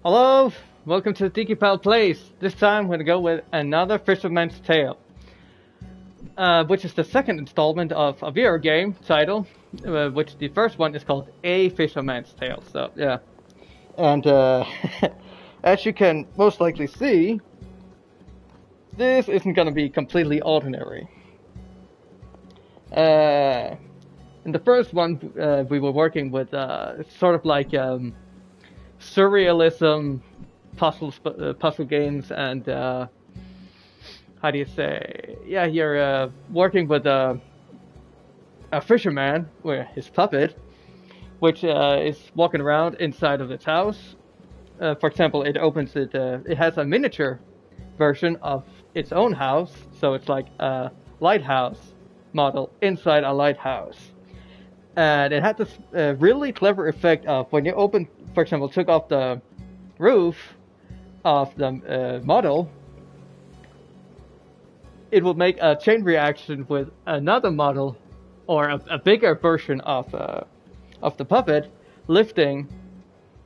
Hello, welcome to Digipal Place. This time we're gonna go with another Fisherman's Tale, which is the second installment of a VR game title, which the first one is called A Fisherman's Tale. So yeah, and as you can most likely see, this isn't gonna be completely ordinary. In the first one, we were working with sort of like surrealism puzzle games and how do you say? Yeah, you're working with a fisherman, where his puppet, which is walking around inside of its house. For example, it opens it. It has a miniature version of its own house, so it's like a lighthouse model inside a lighthouse. And it had this really clever effect of when you open, for example, took off the roof of the model, it will make a chain reaction with another model or a bigger version of the puppet lifting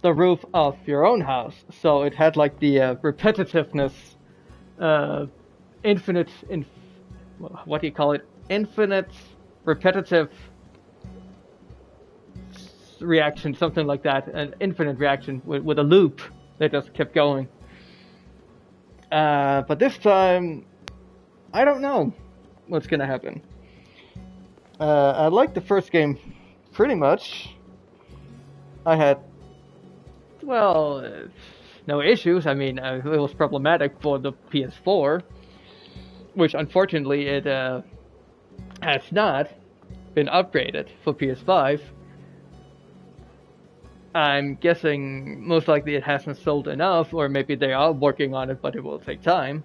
the roof of your own house. So it had like the repetitiveness, infinite, what do you call it? Infinite repetitive reaction, something like that. An infinite reaction with a loop that just kept going. But this time, I don't know what's gonna happen. I liked the first game pretty much. I had, well, no issues. I mean, it was problematic for the PS4, which unfortunately it has not been upgraded for PS5. I'm guessing most likely it hasn't sold enough, or maybe they are working on it, but it will take time.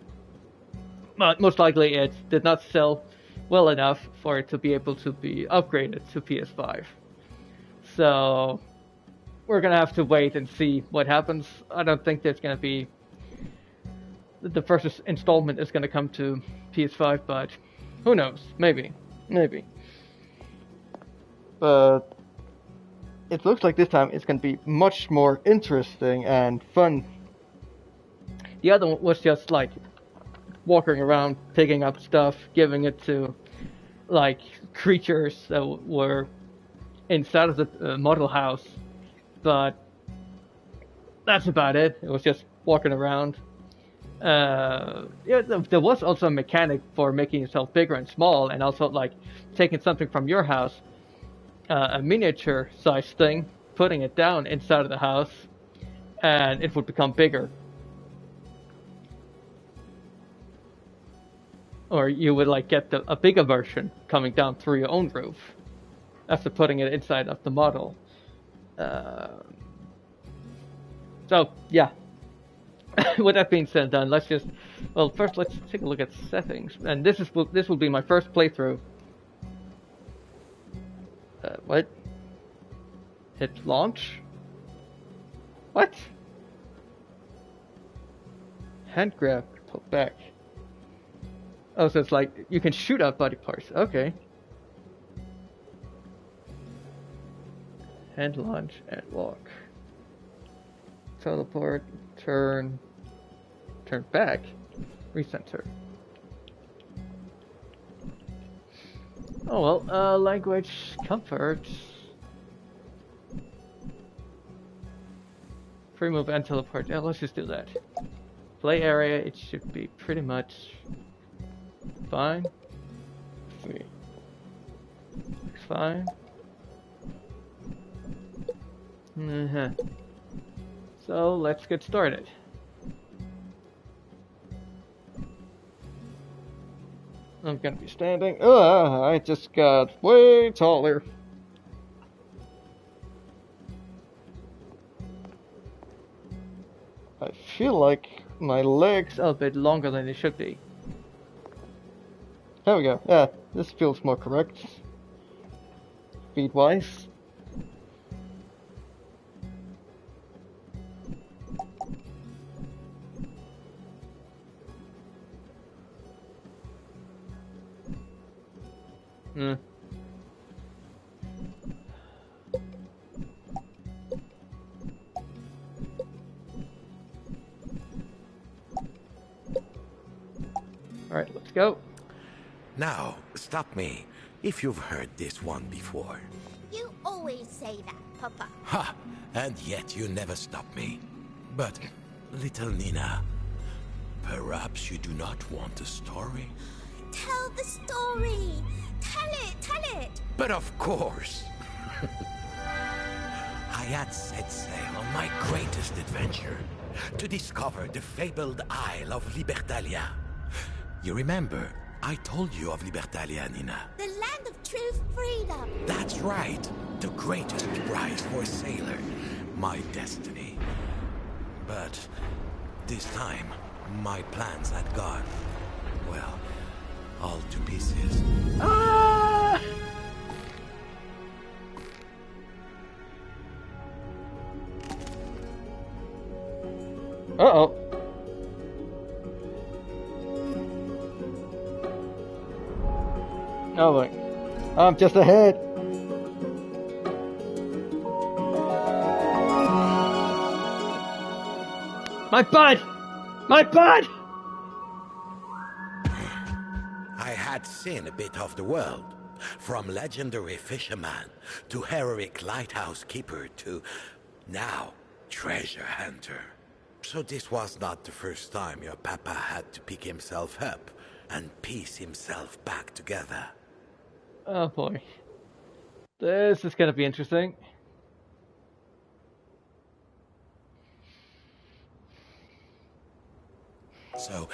But most likely it did not sell well enough for it to be able to be upgraded to PS5. So we're gonna have to wait and see what happens. I don't think there's gonna be the first installment is gonna come to PS5, but who knows? Maybe. But it looks like this time it's gonna be much more interesting and fun. The other one was just like walking around, picking up stuff, giving it to like creatures that were inside of the model house, but that's about it. It was just walking around. Yeah, there was also a mechanic for making yourself bigger and small, and also like taking something from your house, a miniature size thing, putting it down inside of the house, and it would become bigger. Or you would like get a bigger version coming down through your own roof after putting it inside of the model. So yeah. With that being said, then let's just first let's take a look at settings, and this will be my first playthrough. What? Hit launch? What? Hand grab, pull back. Oh, so it's like you can shoot out body parts. Okay. Hand launch and walk. Teleport, turn back, recenter. Oh well, language, comfort. Free move and teleport. Yeah, let's just do that. Play area, it should be pretty much fine. Free. Fine. So let's get started. I'm gonna be standing. I just got way taller. I feel like my legs are a bit longer than they should be. There we go. Yeah, this feels more correct. Speed-wise. go. Now, stop me if you've heard this one before. You always say that, Papa. Ha! And yet you never stop me. But, little Nina, perhaps you do not want a story? Tell the story. Tell it. But of course! I had set sail on my greatest adventure to discover the fabled Isle of Libertalia. You remember, I told you of Libertalia, Nina. The land of true freedom. That's right. The greatest prize for a sailor. My destiny. But this time, my plans had gone, well, all to pieces. Ah! Uh-oh. Oh, look. I'm just ahead. My bud! My bud! I had seen a bit of the world. From legendary fisherman to heroic lighthouse keeper to, now, treasure hunter. So this was not the first time your papa had to pick himself up and piece himself back together. Oh boy. This is gonna be interesting. So,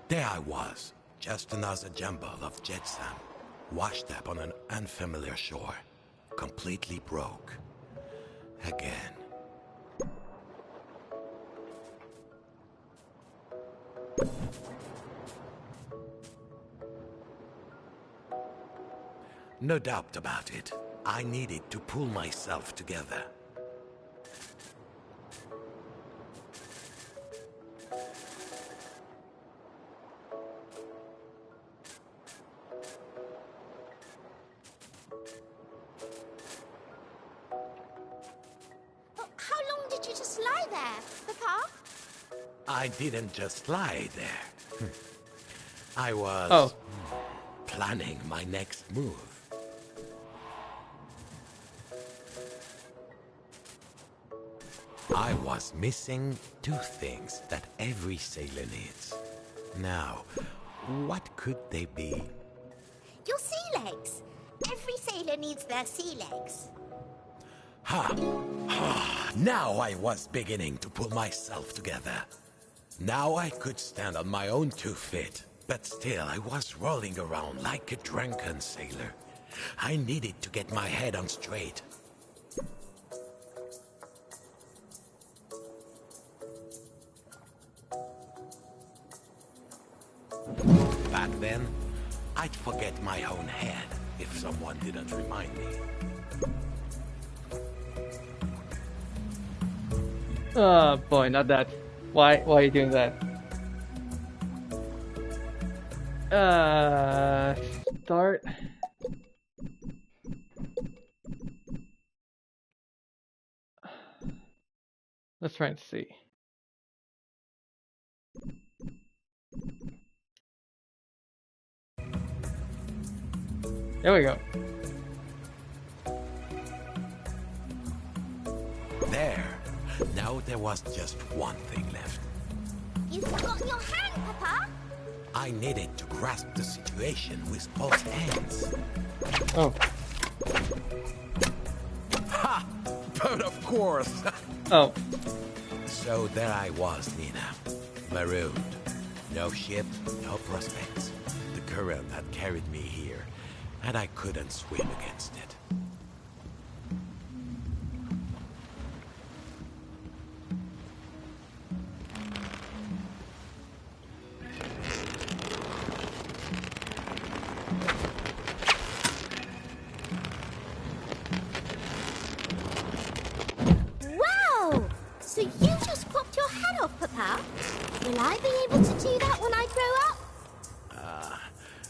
there I was, just another jumble of jetsam, washed up on an unfamiliar shore, completely broke. Again. No doubt about it. I needed to pull myself together. Well, how long did you just lie there, Papa? I didn't just lie there. I was... Oh. planning my next move. I was missing two things that every sailor needs. Now, what could they be? Your sea legs. Every sailor needs their sea legs. Ha! Now I was beginning to pull myself together. Now I could stand on my own 2 feet, but still I was rolling around like a drunken sailor. I needed to get my head on straight. Back then, I'd forget my own head if someone didn't remind me. Oh boy, not that. Why are you doing that? Start. Let's try and see. There we go. There. Now there was just one thing left. You've forgotten your hand, Papa. I needed to grasp the situation with both hands. Oh. Ha! But of course! Oh. So there I was, Nina. Marooned. No ship, no prospects. The current had carried me here, and I couldn't swim against it. Wow! So you just popped your head off, Papa? Will I be able to do that when I grow up?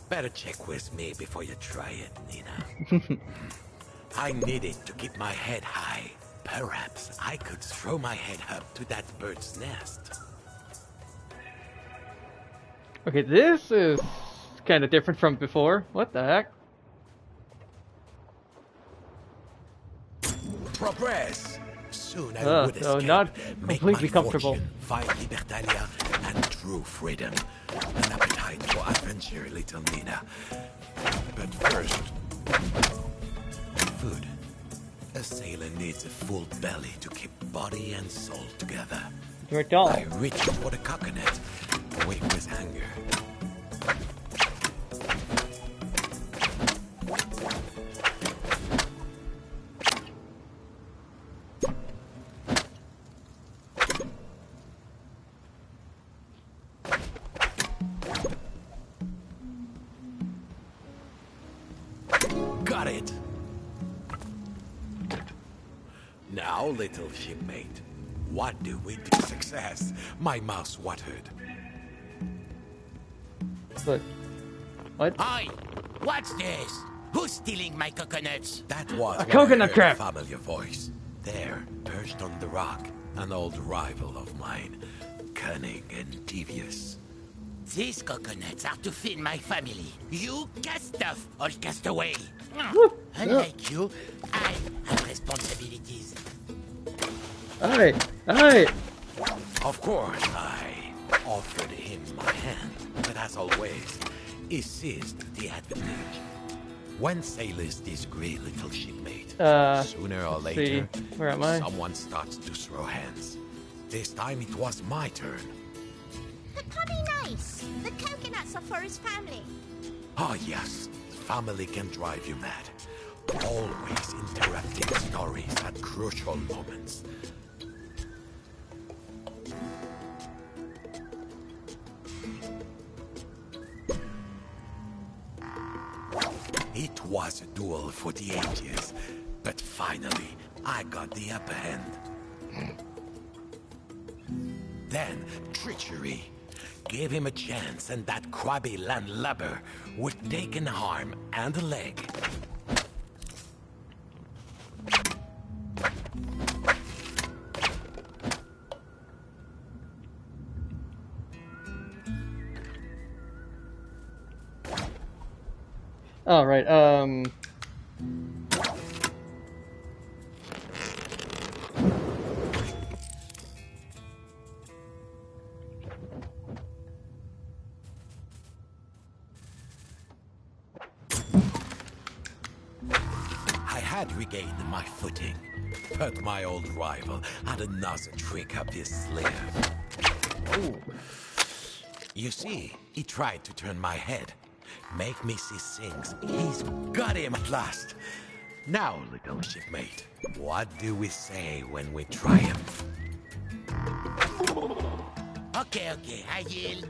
Better check with me before you try it, Nina. I needed to keep my head high. Perhaps I could throw my head up to that bird's nest. Okay, this is kind of different from before. What the heck? Progress! Soon I would so escape, not make completely my comfortable. fortune, find Libertalia, and true freedom. An appetite for adventure, little Nina. But first, food. A sailor needs a full belly to keep body and soul together. You're a doll. I reach for the coconut, weak with hunger. Got it! Now, little shipmate, what do we do? Success! My mouth watered. But what? Oi! What's this? Who's stealing my coconuts? That was A coconut a crab. familiar voice. There, perched on the rock, an old rival of mine. Cunning and devious. These coconuts are to feed my family. You cast off, all cast away. Unlike you, I have responsibilities. Alright, alright. Of course, I offered him my hand, but as always, he seized the advantage. When sailors disagree, little shipmate, sooner or later, Where am I? someone starts to throw hands. This time it was my turn. But be nice. The coconuts are for his family. Oh yes, family can drive you mad. Always interrupting stories at crucial moments. It was a duel for the ages, but finally I got the upper hand. Then, treachery. Gave him a chance, and that crabby landlubber would take an arm and a leg. Alright, I had regained my footing, but my old rival had another trick up his sleeve. Oh. You see, he tried to turn my head, make me see things. He's got him at last. Now, little shipmate, what do we say when we triumph? Okay, I yield.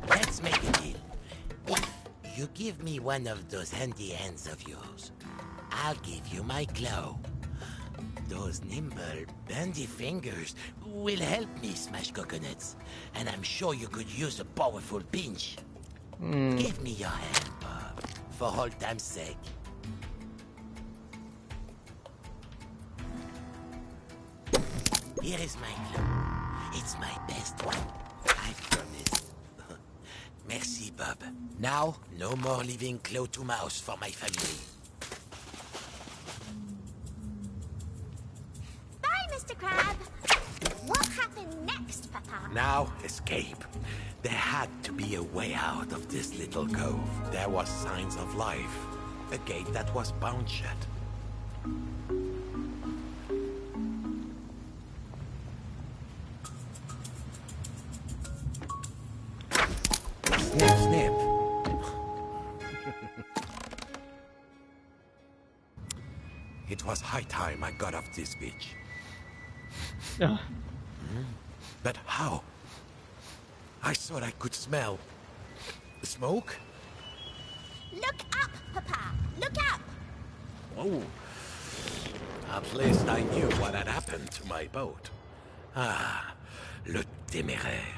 Let's make a deal. If you give me one of those handy hands of yours, I'll give you my claw. Those nimble, bendy fingers will help me smash coconuts, and I'm sure you could use a powerful pinch. Give me your hand, Bob, for old time's sake. Here is my claw. It's my best one, I promise. Merci, Bob. Now, no more leaving claw to mouse for my family. Bye, Mr. Crab. What happened next, Papa? Now, escape. There had to be a way out of this little cove. There was signs of life. A gate that was bound shut. Snip, snip. It was high time I got off this beach. But how? I thought I could smell smoke. Look up, Papa. Look up. Oh. At least I knew what had happened to my boat. Ah, le téméraire.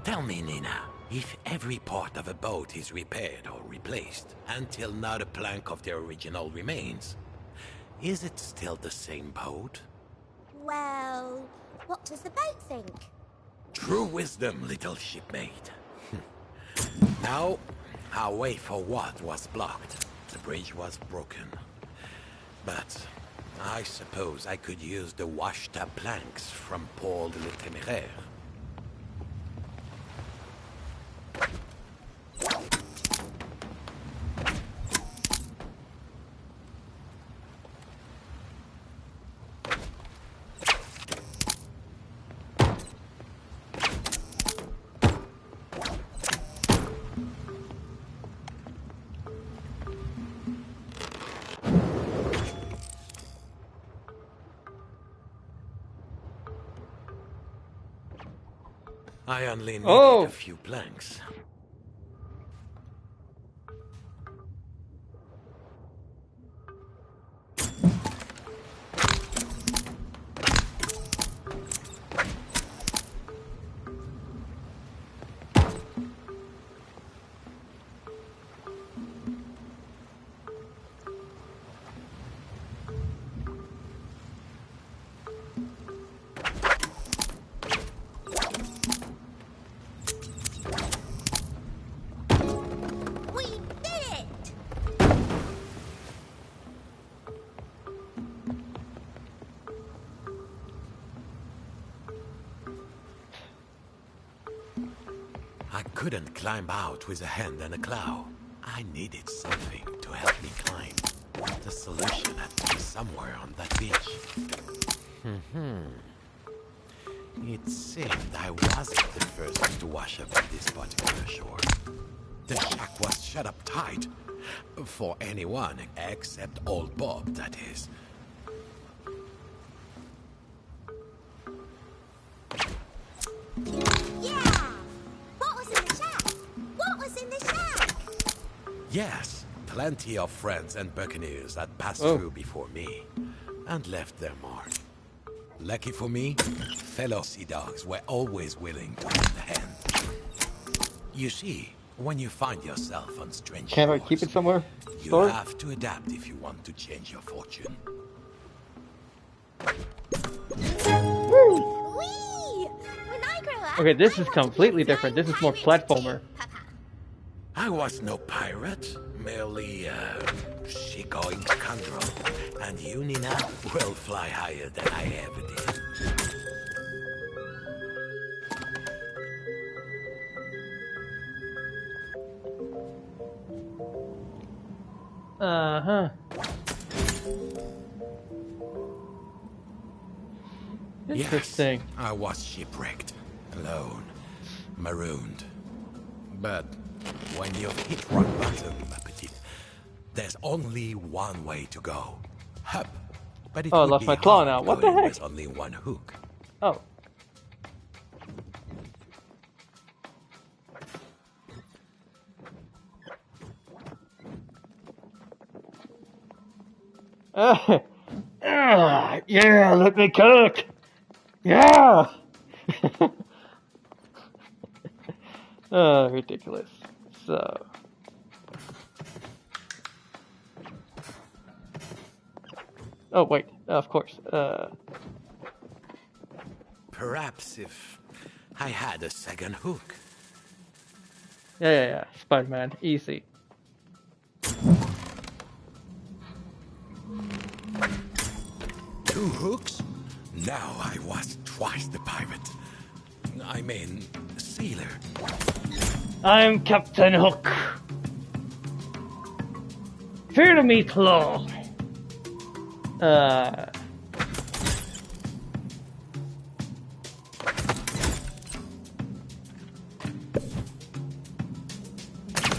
Tell me, Nina, if every part of a boat is repaired or replaced until not a plank of the original remains, is it still the same boat? Well, what does the boat think? True wisdom, little shipmate. Now, our way forward was blocked. The bridge was broken. But I suppose I could use the washed-up planks from Paul le Téméraire. I only needed a few planks. I couldn't climb out with a hand and a claw. I needed something to help me climb. The solution had to be somewhere on that beach. It seemed I wasn't the first to wash up at this particular shore. The shack was shut up tight. For anyone except old Bob, that is. Yes, plenty of friends and buccaneers had passed through before me, and left their mark. Lucky for me, fellow sea dogs were always willing to lend a hand. You see, when you find yourself on strange Can't I shores, keep it somewhere? you Store? have to adapt if you want to change your fortune. Whee! When I grow up, Okay, this I is want to be a completely different. flying This is more pirate platformer. too, Papa. I was no pirate, merely a seagoing scoundrel. And you, Nina, will fly higher than I ever did. Uh-huh. Interesting. Yes, I was shipwrecked, alone, marooned. But when you've hit rock bottom, ma petite, there's only one way to go. Up. But it Oh, I would lost be my claw hard now. What the going heck? with only one hook. Oh. Yeah, let me cook. Yeah. Oh, ridiculous. So. Oh wait, of course. Perhaps if I had a second hook. Yeah. Spider-Man, easy. Two hooks? Now I was twice the pirate. I mean, sailor. I'm Captain Hook. Fear me, claw.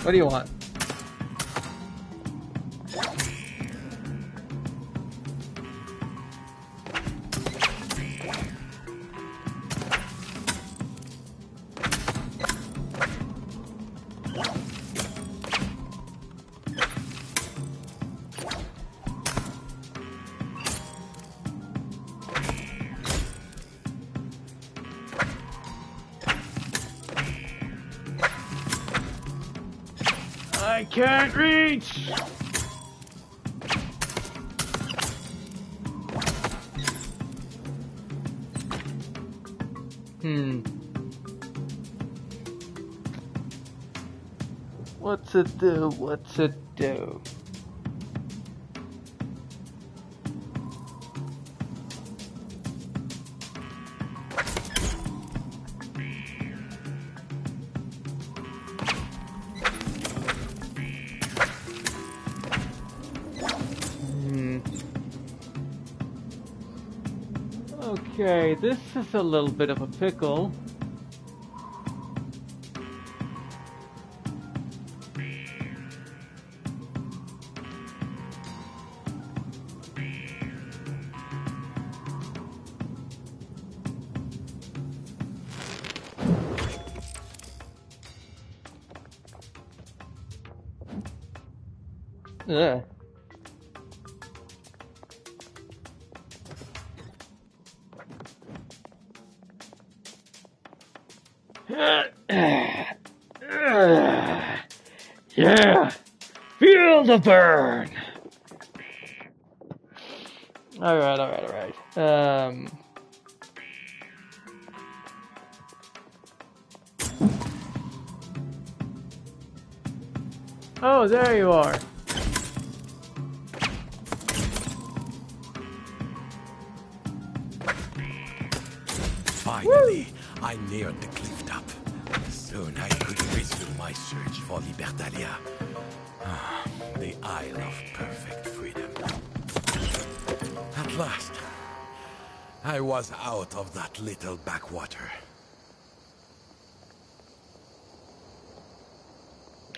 What do you want? I can't reach! What's it do? What's it do? Okay, this is a little bit of a pickle. Yeah. Yeah. Feel the burn. All right. Oh, there you are. Finally, I neared the cliff top. Soon I could resume my search for Libertalia. The Isle of Perfect Freedom. At last, I was out of that little backwater.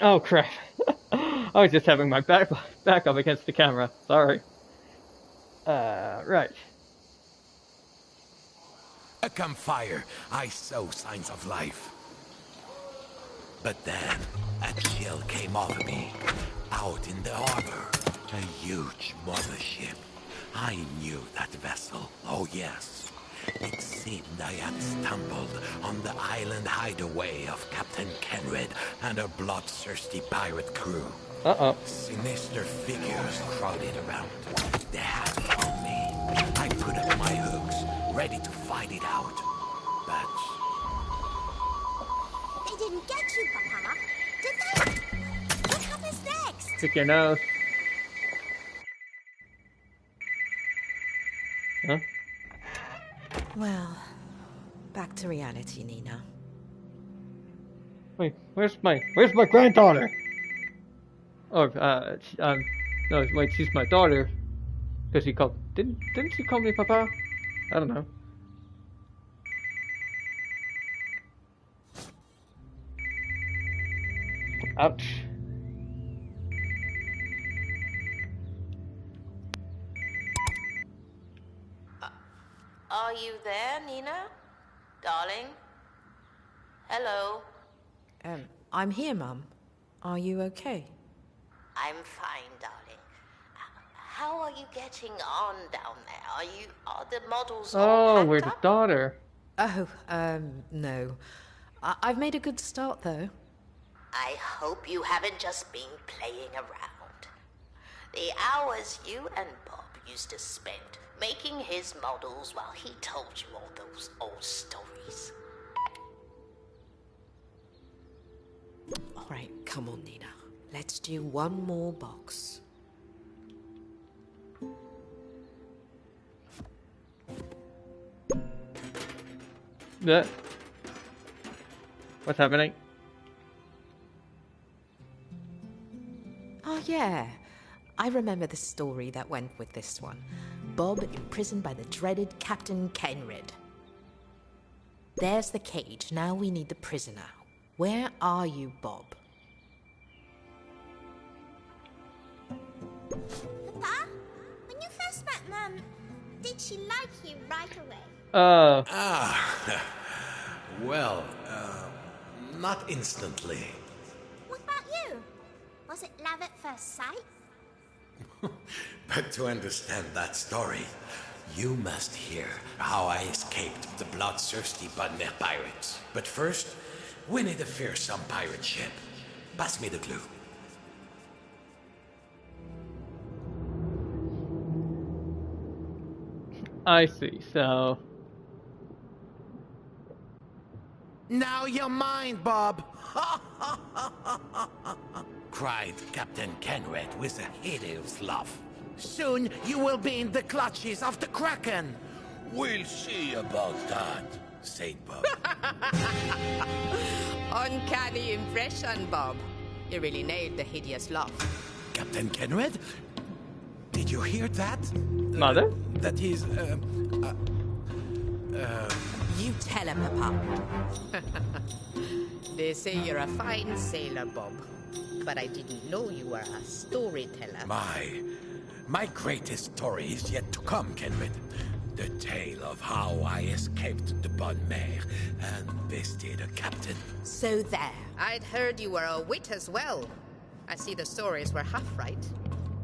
Oh crap. I was just having my back up against the camera. Sorry. Right. A campfire, I saw signs of life. But then, a chill came over me. Out in the harbor, a huge mothership. I knew that vessel, oh yes. It seemed I had stumbled on the island hideaway of Captain Kenred and her bloodthirsty pirate crew. Uh-oh. Sinister figures crowded around. They had found me. I put up my hooks, ready to fight it out. But They didn't get you, Papa. Did they? What happens next? Pick your nose. Huh? Well, back to reality, Nina. Wait, where's my granddaughter? Oh, no, wait, she's my daughter. Because she called, didn't she call me Papa? I don't know. Ouch. Are you there, Nina? Darling? Hello? I'm here, Mum. Are you okay? I'm fine, darling. How are you getting on down there? Are the models all Oh, packed we're the up? daughter. Oh, no. I've made a good start, though. I hope you haven't just been playing around. The hours you and Bob used to spend making his models while he told you all those old stories. All right, come on, Nina. Let's do one more box. Yeah. What's happening? Oh, yeah. I remember the story that went with this one. Bob imprisoned by the dreaded Captain Kenred. There's the cage. Now we need the prisoner. Where are you, Bob? Papa, when you first met Mum, did she like you right away? Well, not instantly. What about you? Was it love at first sight? But to understand that story, you must hear how I escaped the bloodthirsty Budmer pirates. But first, we need a fearsome pirate ship. Pass me the glue. I see, so... Now you're mine, Bob! Cried Captain Kenred with a hideous laugh. Soon you will be in the clutches of the Kraken! We'll see about that, said Bob. Uncanny impression, Bob. You really nailed the hideous laugh. Captain Kenred? Did you hear that? Mother? That is, You tell him, Papa. They say you're a fine sailor, Bob. But I didn't know you were a storyteller. My greatest story is yet to come, Kenred. The tale of how I escaped the Bonne Mare and bested a captain. So there. I'd heard you were a wit as well. I see the stories were half right.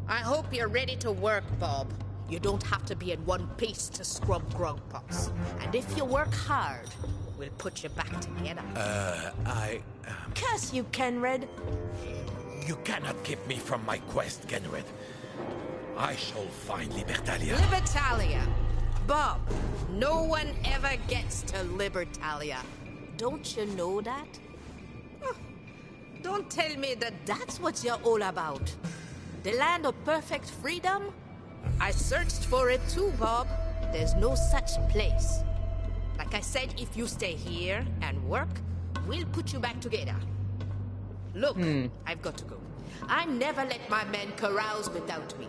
I hope you're ready to work, Bob. You don't have to be in one piece to scrub grog pots. And if you work hard, we'll put you back together. Curse you, Kenred. You cannot keep me from my quest, Kenred. I shall find Libertalia. Libertalia. Bob, no one ever gets to Libertalia. Don't you know that? Don't tell me that that's what you're all about. The land of perfect freedom? I searched for it too, Bob. There's no such place. Like I said, if you stay here and work, we'll put you back together. Look, I've got to go. I never let my men carouse without me.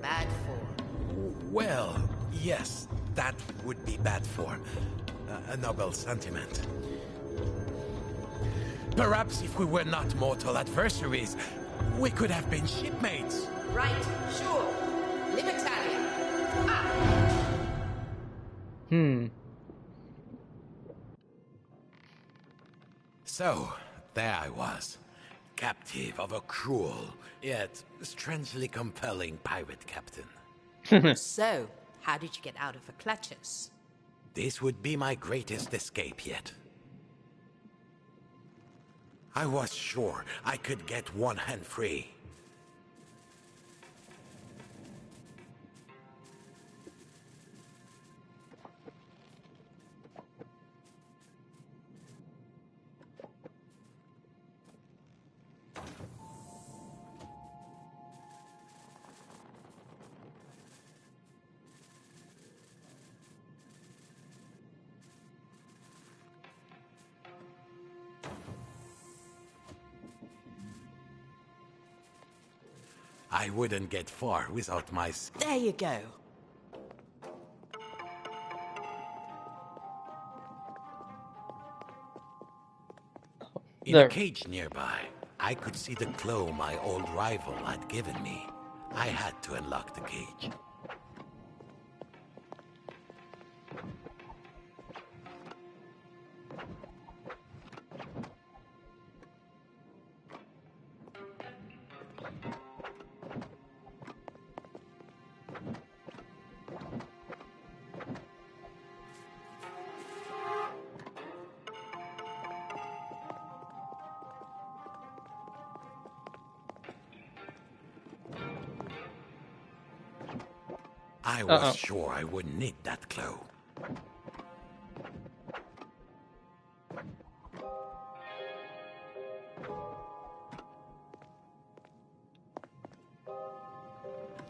Bad form. Well, yes, that would be bad form. A noble sentiment. Perhaps if we were not mortal adversaries, we could have been shipmates. Right, sure. Libertalia. Ah! So, there I was, captive of a cruel, yet strangely compelling pirate captain. So, how did you get out of the clutches? This would be my greatest escape yet. I was sure I could get one hand free. I wouldn't get far without my... There you go. In a cage nearby, I could see the glow my old rival had given me. I had to unlock the cage. I was sure I wouldn't need that glow.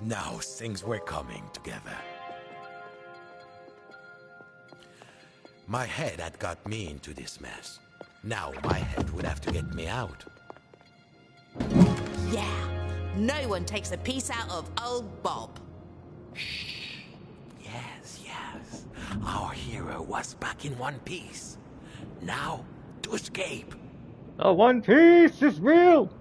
Now things were coming together. My head had got me into this mess. Now my head would have to get me out. Yeah, no one takes a piece out of old Bob. Yes. Our hero was back in one piece. Now, to escape. The One Piece is real!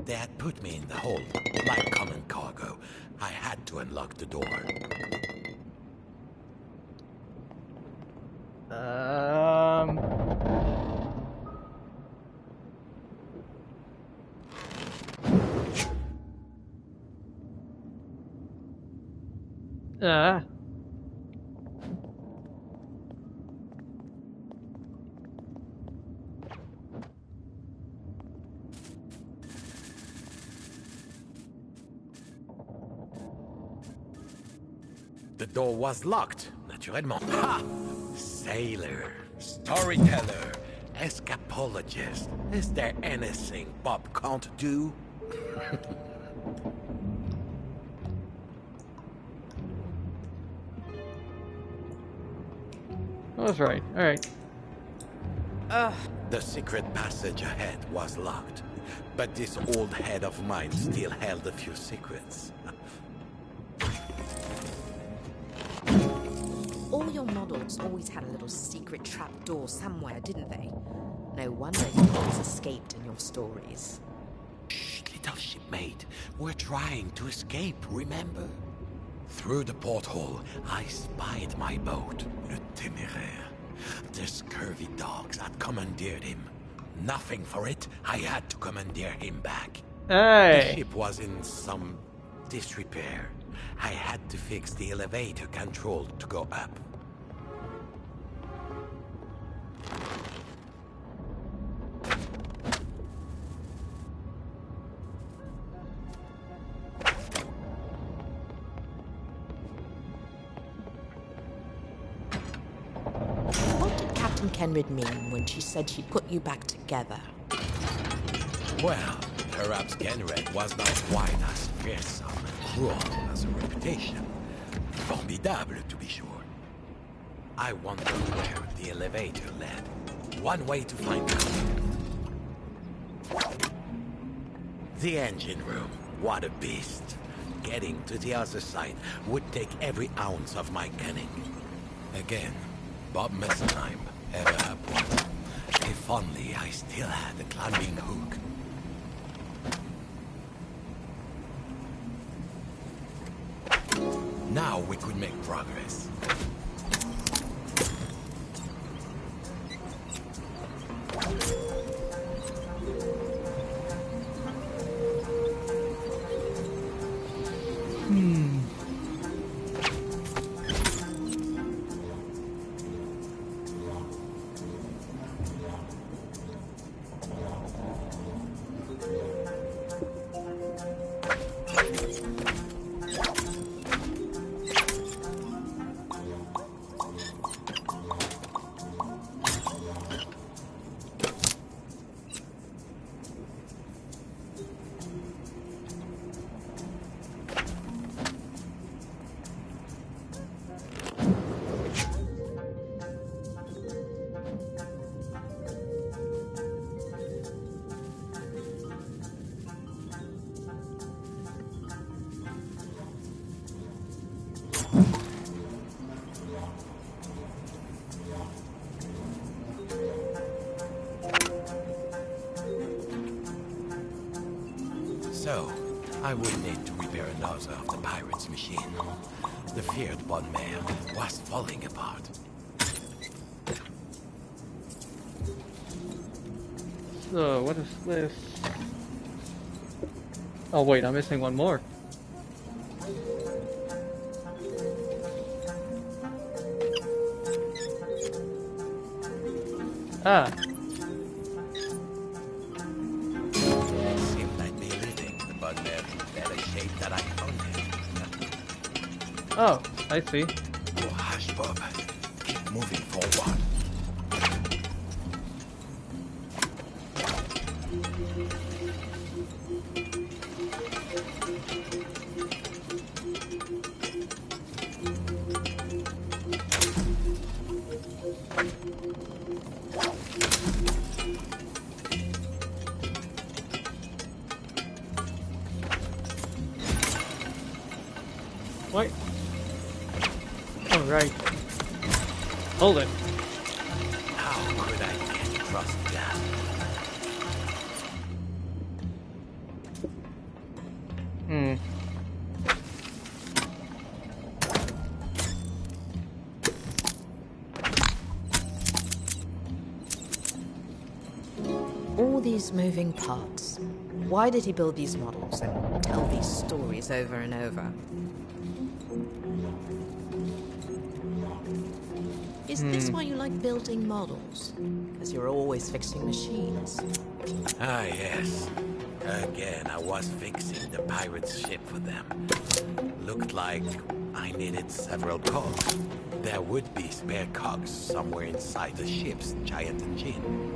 They had put me in the hold, like common cargo. I had to unlock the door. The door was locked, naturellement. Ha! Sailor, storyteller, escapologist. Is there anything Bob can't do? That's right. Alright. The secret passage ahead was locked, but this old head of mine still held a few secrets. All your models always had a little secret trapdoor somewhere, didn't they? No wonder you always escaped in your stories. Shh, little shipmate. We're trying to escape, remember? Through the porthole, I spied my boat, Le Téméraire. The scurvy dogs had commandeered him. Nothing for it, I had to commandeer him back. Hey! The ship was in some disrepair. I had to fix the elevator control to go up. What did Captain Kenrid mean when she said she'd put you back together? Well, perhaps Kenred was not quite as fearsome and cruel as a reputation. Formidable, to be sure. I wondered where the elevator led. One way to find out. The engine room. What a beast. Getting to the other side would take every ounce of my cunning. Again, Bob Messenheim, ever upward. If only I still had the climbing hook. Now we could make progress. So, I would need to repair another of the pirate's machine. The feared bonne mère was falling apart. So, what is this? Oh wait, I'm missing one more. Ah. Seemed I'd be leaving the bonne mère in better shape than I found it. Oh, I see. Oh, hush, Bob. Keep moving forward. What? Oh, right. Hold it. How could I get across that? All these moving parts. Why did he build these models and tell these stories over and over? Is this why you like building models? Because you're always fixing machines. Ah, yes. Again, I was fixing the pirate's ship for them. Looked like I needed several cogs. There would be spare cogs somewhere inside the ship's giant engine.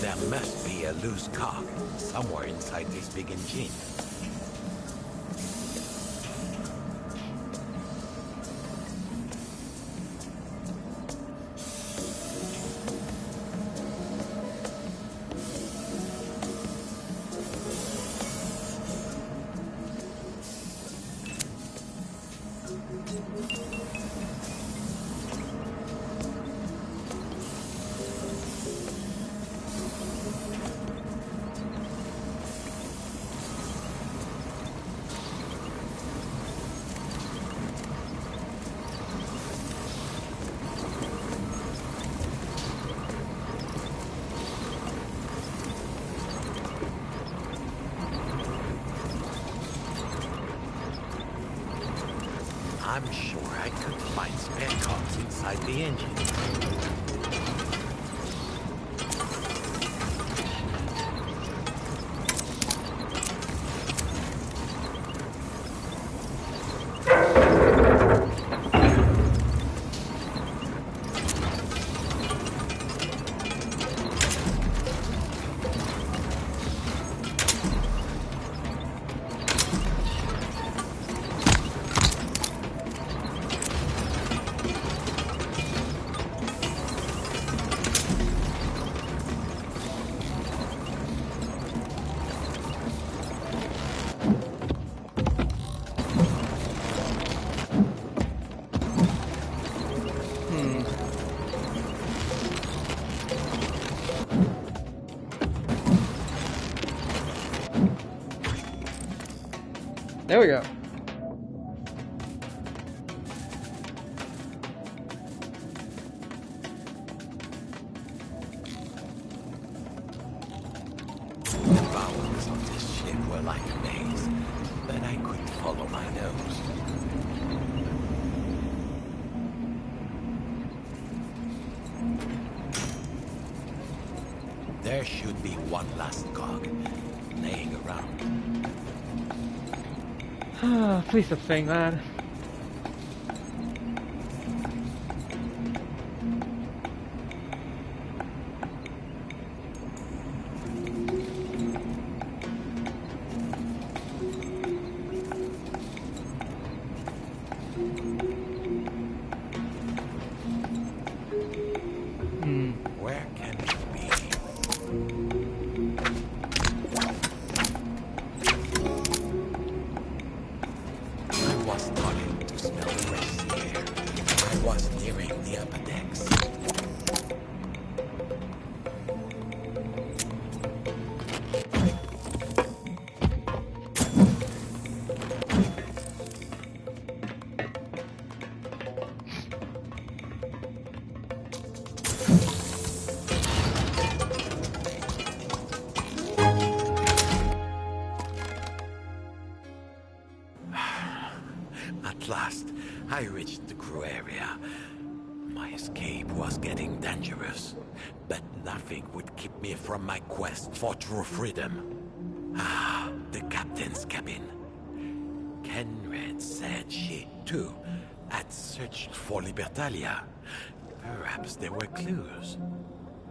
There must be a loose cog somewhere inside this big engine. I'm sure I could find spare cogs inside the engine. There we go. The bowels of this ship were like a maze, but I couldn't follow my nose. There should be one last cog laying around. Please stop saying that. Where can it be? I was starting to smell fresh sea air. I was nearing the upper decks. At last, I reached the crew area. My escape was getting dangerous, but nothing would keep me from my quest for true freedom. Ah, the captain's cabin. Kenred said she, too, had searched for Libertalia. Perhaps there were clues.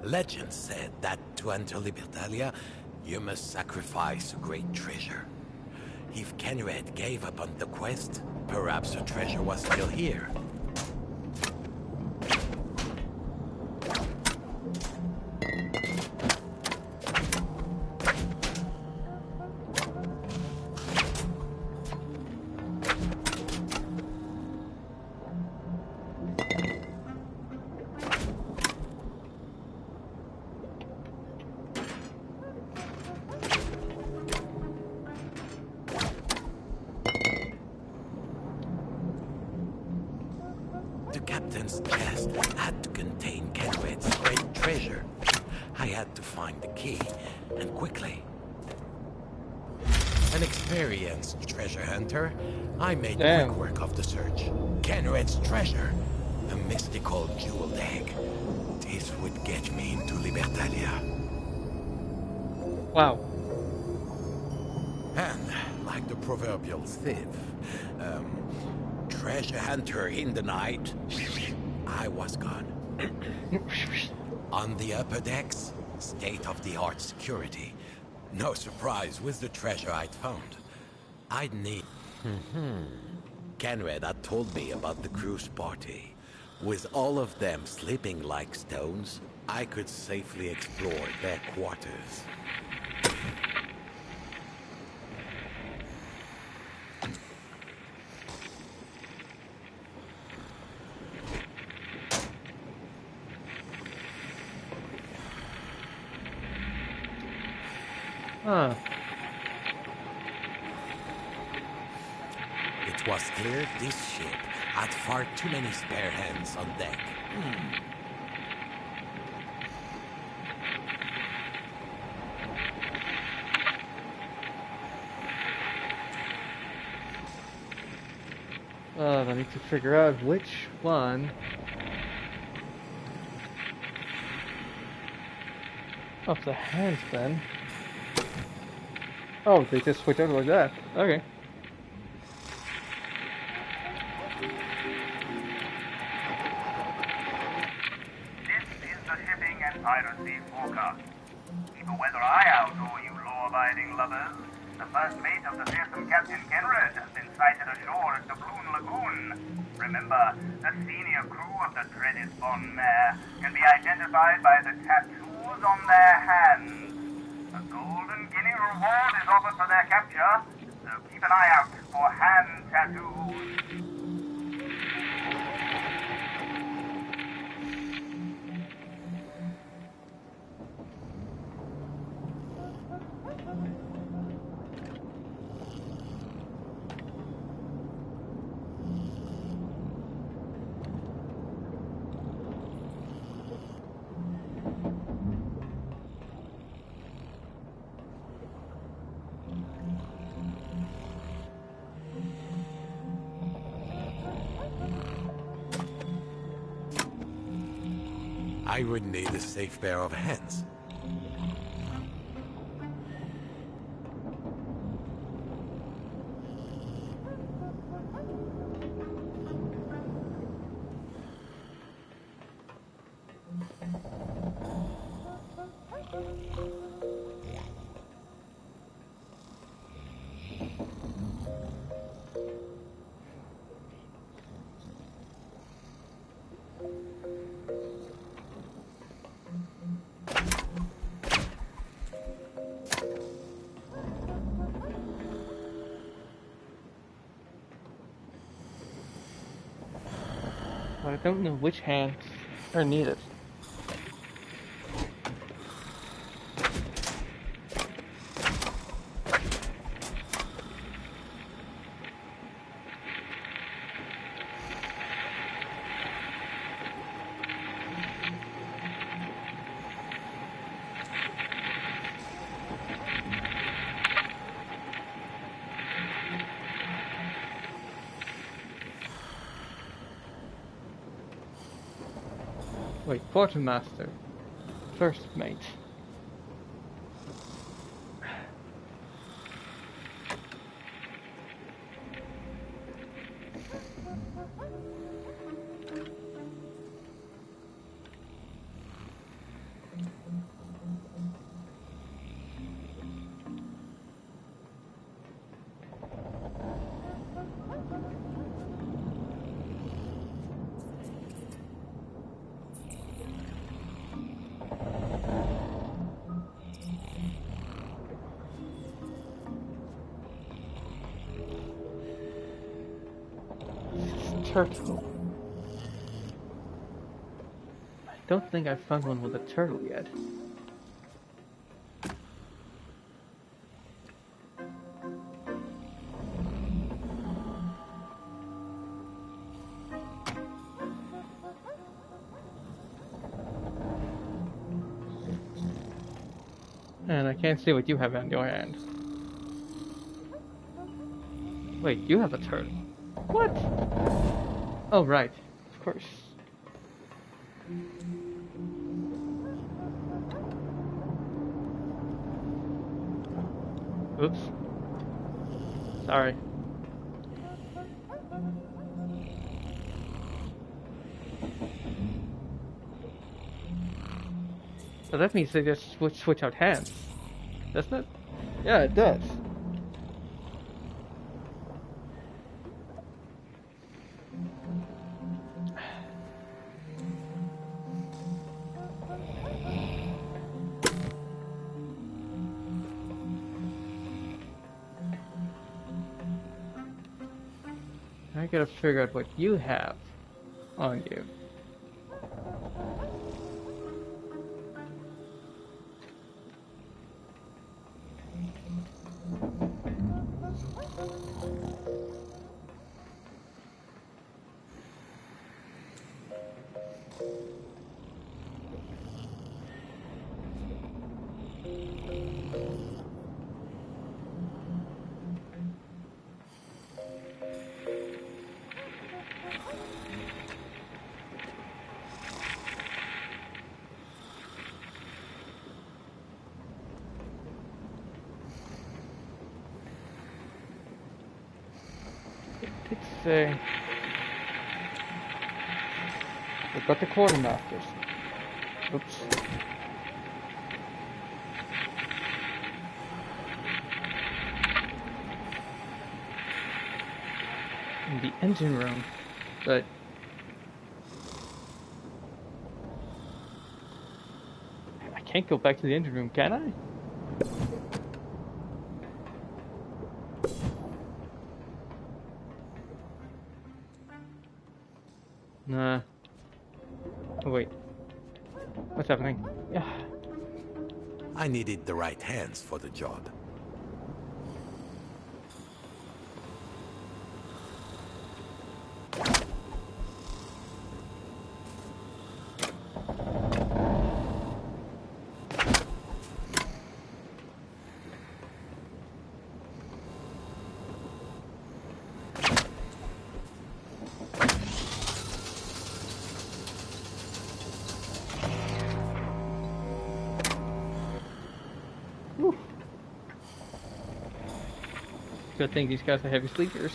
Legend said that to enter Libertalia, you must sacrifice a great treasure. If Kenred gave up on the quest, perhaps the treasure was still here. This chest had to contain Kenred's great treasure. I had to find the key, and quickly. An experienced treasure hunter, I made quick work of the search. Kenred's treasure, a mystical jeweled egg. This would get me into Libertalia. Wow. And, like the proverbial thief, treasure hunter in the night, I was gone. On the upper decks, state-of-the-art security. No surprise with the treasure I'd found. I'd need... Kenred had told me about the cruise party. With all of them sleeping like stones, I could safely explore their quarters. Huh. It was clear this ship had far too many spare hands on deck. I need to figure out which one of the hands then. Oh, they just switch over like that. Okay. This is the shipping and piracy forecast. Keep a weather eye out, all you law-abiding lovers. The first mate of the fearsome Captain Kenred has been sighted ashore at the Bloon Lagoon. Remember, the senior crew of the dreaded Bon Mare can be identified by the tattoos on their hands. A golden guinea reward is offered for their capture, so keep an eye out for hand tattoos. I would need a safe pair of hands. But I don't know which hands are needed. Wait, quartermaster, first mate. Turtle. I don't think I've found one with a turtle yet. And I can't see what you have on your hand. Wait, you have a turtle. What? Oh, right. Of course. Oops. Sorry. So that means they just switch out hands, doesn't it? Yeah, it does. I gotta figure out what you have on you. Let's say we've got the quartermasters. Oops. In the engine room, but I can't go back to the engine room, can I? Nah. Oh wait. What's happening? Yeah. I needed the right hands for the job. Whew. Good thing these guys are heavy sleepers.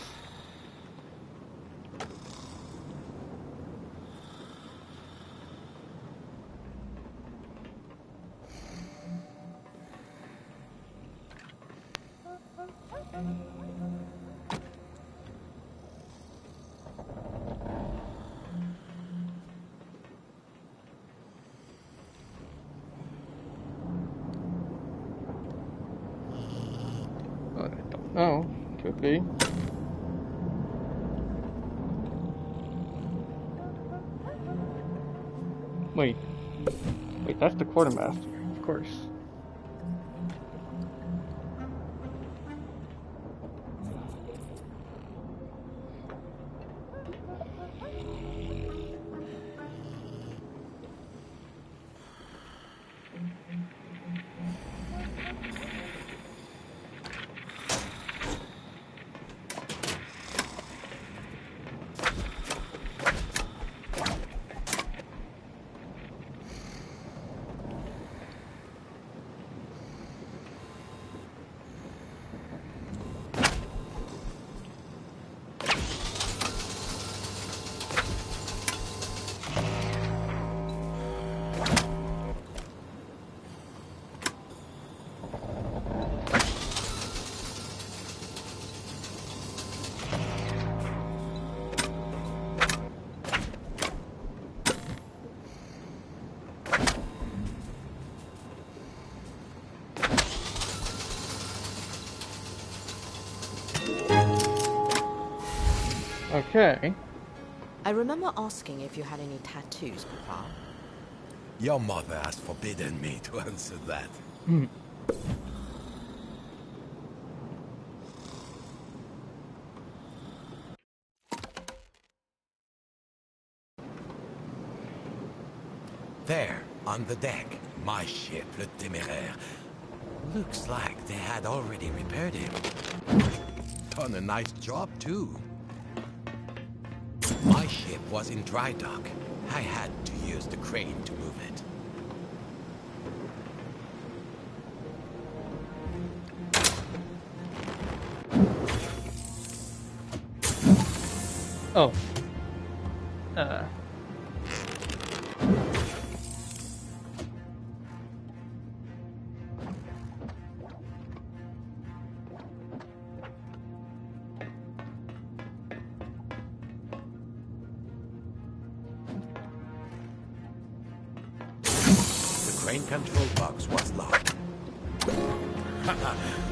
But I don't know. Could be. Wait. Wait, that's the quartermaster, of course. Okay. I remember asking if you had any tattoos, Papa. Your mother has forbidden me to answer that. There, on the deck, my ship, le Téméraire. Looks like they had already repaired him. Done a nice job, too. My ship was in dry dock. I had to use the crane to move it. Oh. The crane control box was locked.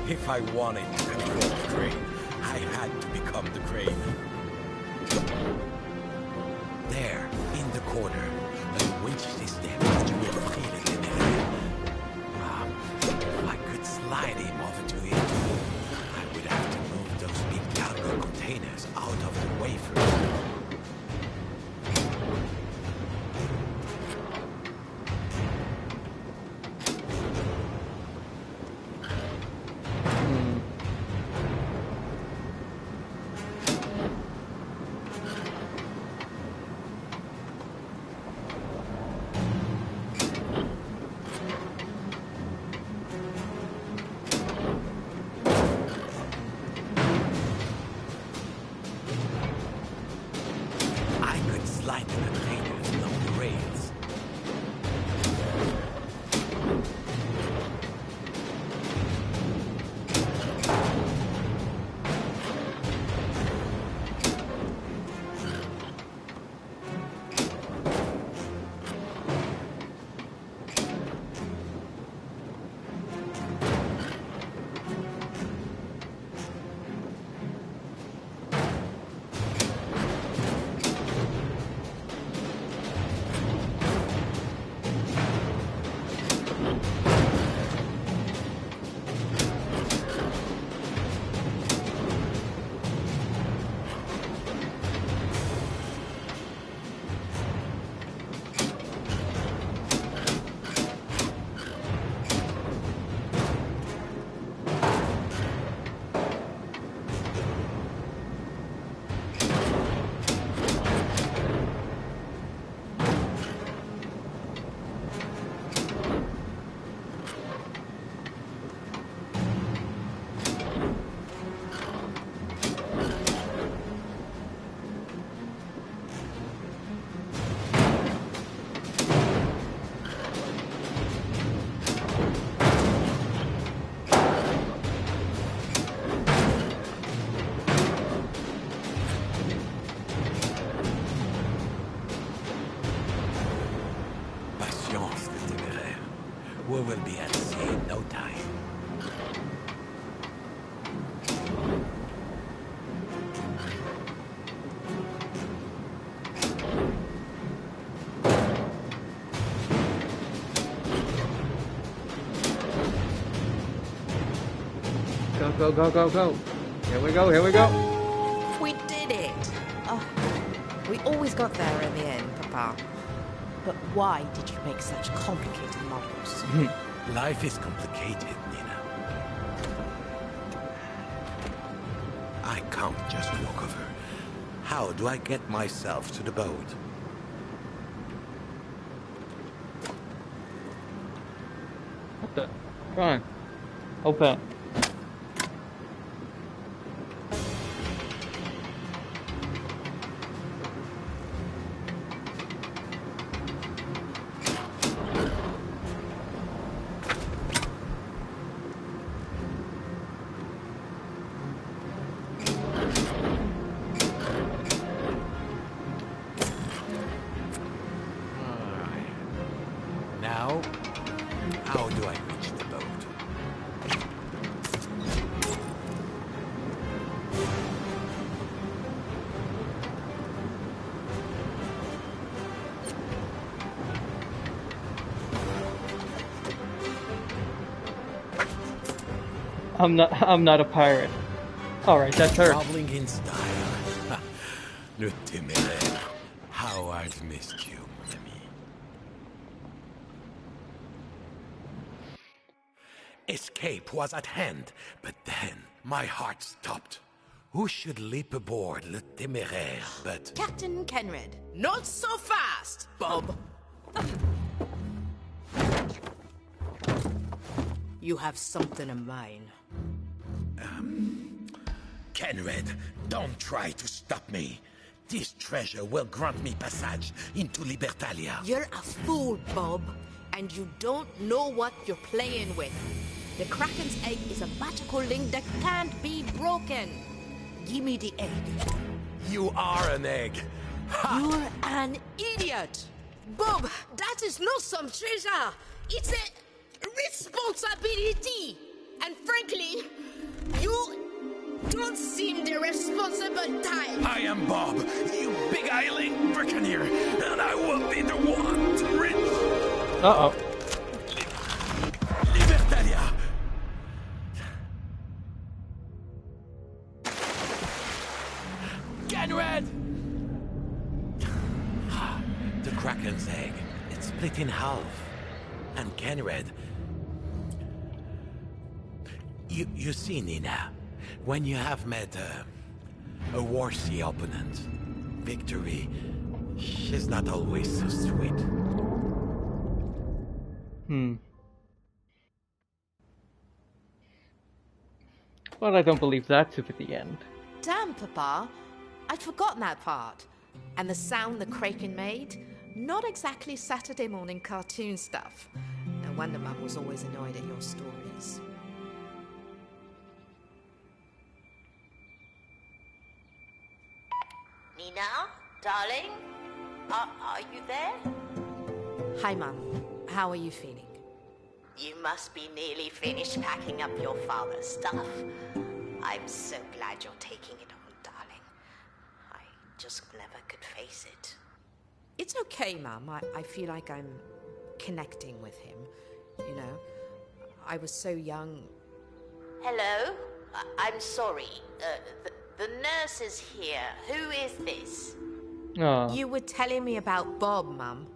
If I wanted to control the crane, I had to become the crane. There, in the corner, a winch system that you will feel it in the air. If I could slide him over to it, I would have to move those big cargo containers out of the way first. Slide the containers along the rails. We will be at sea in no time. Go, go, go, go, go. Here we go, here we go. We did it! Oh, we always got there in the end, Papa. But why did you make such complicated models? Life is complicated, Nina. I can't just walk over. How do I get myself to the boat? What the? Come on. Open. Now, how do I reach the boat? I'm not a pirate. Alright, that's her. Traveling in style. Le téméraire. How I've missed you, mon ami. Escape was at hand, but then my heart stopped. Who should leap aboard Le Téméraire but... Captain Kenred. Not so fast, Bob. You have something in mind. Kenred, don't try to stop me. This treasure will grant me passage into Libertalia. You're a fool, Bob, and you don't know what you're playing with. The Kraken's egg is a magical link that can't be broken. Give me the egg. You are an egg. Ha! You're an idiot. Bob, that is not some treasure. It's a responsibility. And frankly, you don't seem the responsible type. I am Bob, you beguiling buccaneer, and I will be the one to reach... Uh-oh. Libertalia! Kenred! The Kraken's egg, it's split in half. And Kenred... You see, Nina, when you have met a worthy opponent, victory, she's not always so sweet. Well, I don't believe that to be the end. Damn, Papa. I'd forgotten that part. And the sound the Kraken made? Not exactly Saturday morning cartoon stuff. No wonder Mum was always annoyed at your stories. Nina, darling, are you there? Hi, Mum. How are you feeling? You must be nearly finished packing up your father's stuff. I'm so glad you're taking it on, darling. I just never could face it. It's okay, Mum. I feel like I'm connecting with him. You know, I was so young. Hello? I'm sorry. The nurse is here. Who is this? Oh. You were telling me about Bob, Mum.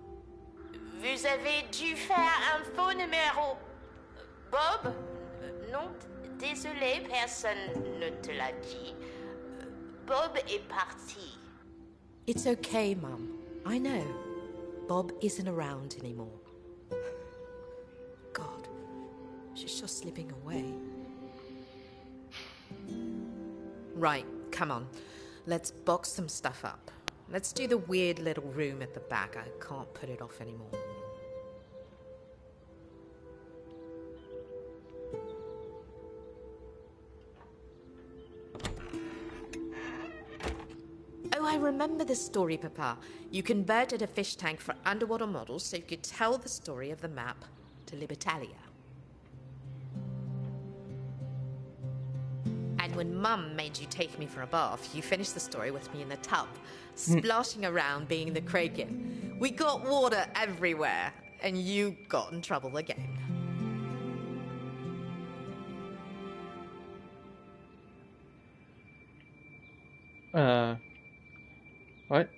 Vous avez dû faire un faux numéro. Bob? Non, désolé, personne ne te l'a dit. Bob est parti. It's okay, Mum. I know. Bob isn't around anymore. God, she's just slipping away. Right, come on. Let's box some stuff up. Let's do the weird little room at the back. I can't put it off anymore. Oh, I remember this story, Papa. You converted a fish tank for underwater models so you could tell the story of the map to Libertalia. And when Mum made you take me for a bath, you finished the story with me in the tub, splashing around being the Kraken. We got water everywhere, and you got in trouble again. What?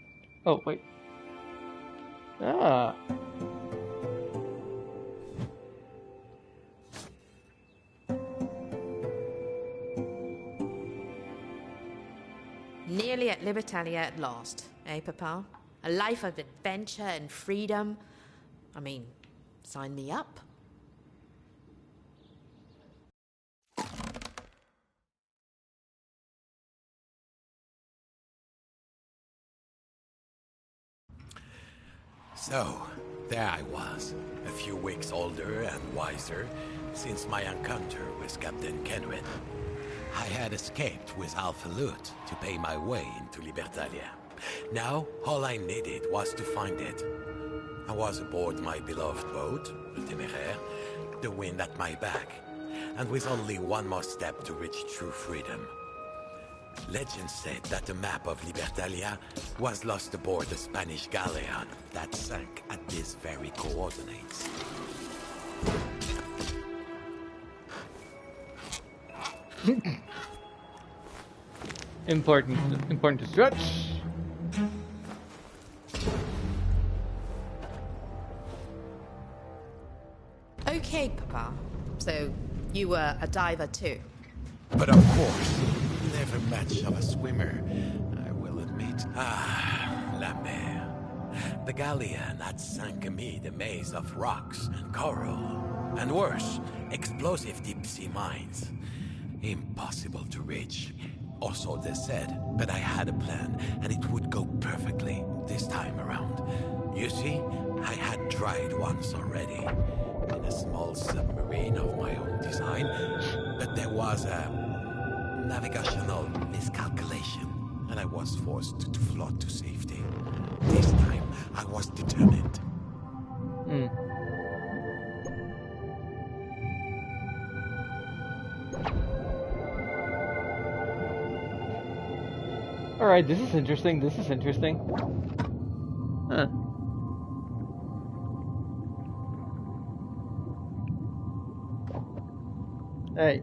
Oh, wait. Ah. Nearly at Libertalia at last, eh, Papa? A life of adventure and freedom. I mean, sign me up. So, there I was, a few weeks older and wiser since my encounter with Captain Kenred. I had escaped with Alpha Loot to pay my way into Libertalia. Now, all I needed was to find it. I was aboard my beloved boat, the Téméraire, the wind at my back, and with only one more step to reach true freedom. Legend said that the map of Libertalia was lost aboard a Spanish galleon that sank at these very coordinates. Important to stretch. Okay, Papa. So, You were a diver too? But of course, never much of a swimmer, I will admit. Ah, la mer. The galleon had sunk amid a maze of rocks and coral. And worse, explosive deep-sea mines. Impossible to reach. Or so they said, but I had a plan, and it would go perfectly this time around. You see, I had tried once already, in a small submarine of my own design, but there was a navigational miscalculation, and I was forced to float to safety. This time, I was determined. Alright, this is interesting, Huh. Hey.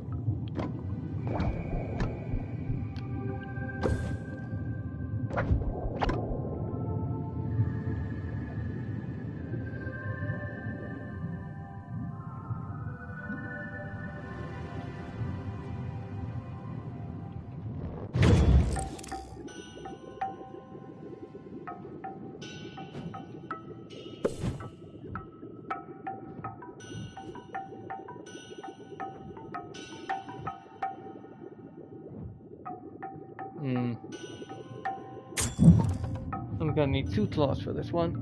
I'm gonna need 2 claws for this one.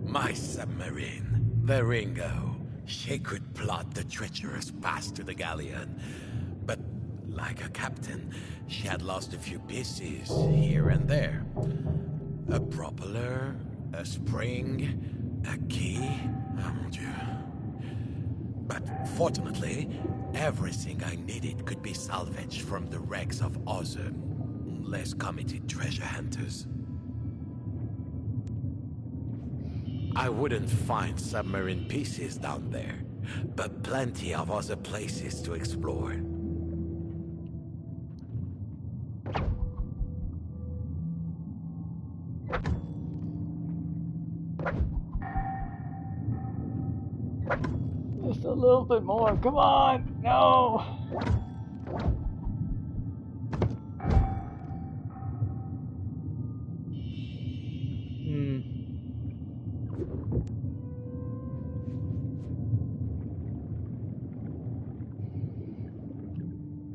My submarine, the Ringo. She could plot the treacherous path to the galleon. But like a captain, she had lost a few pieces here and there. A propeller, a spring, a key. Oh mon Dieu. But fortunately, everything I needed could be salvaged from the wrecks of other, less committed treasure hunters. I wouldn't find submarine pieces down there, but plenty of other places to explore. Just a little bit more, come on! No!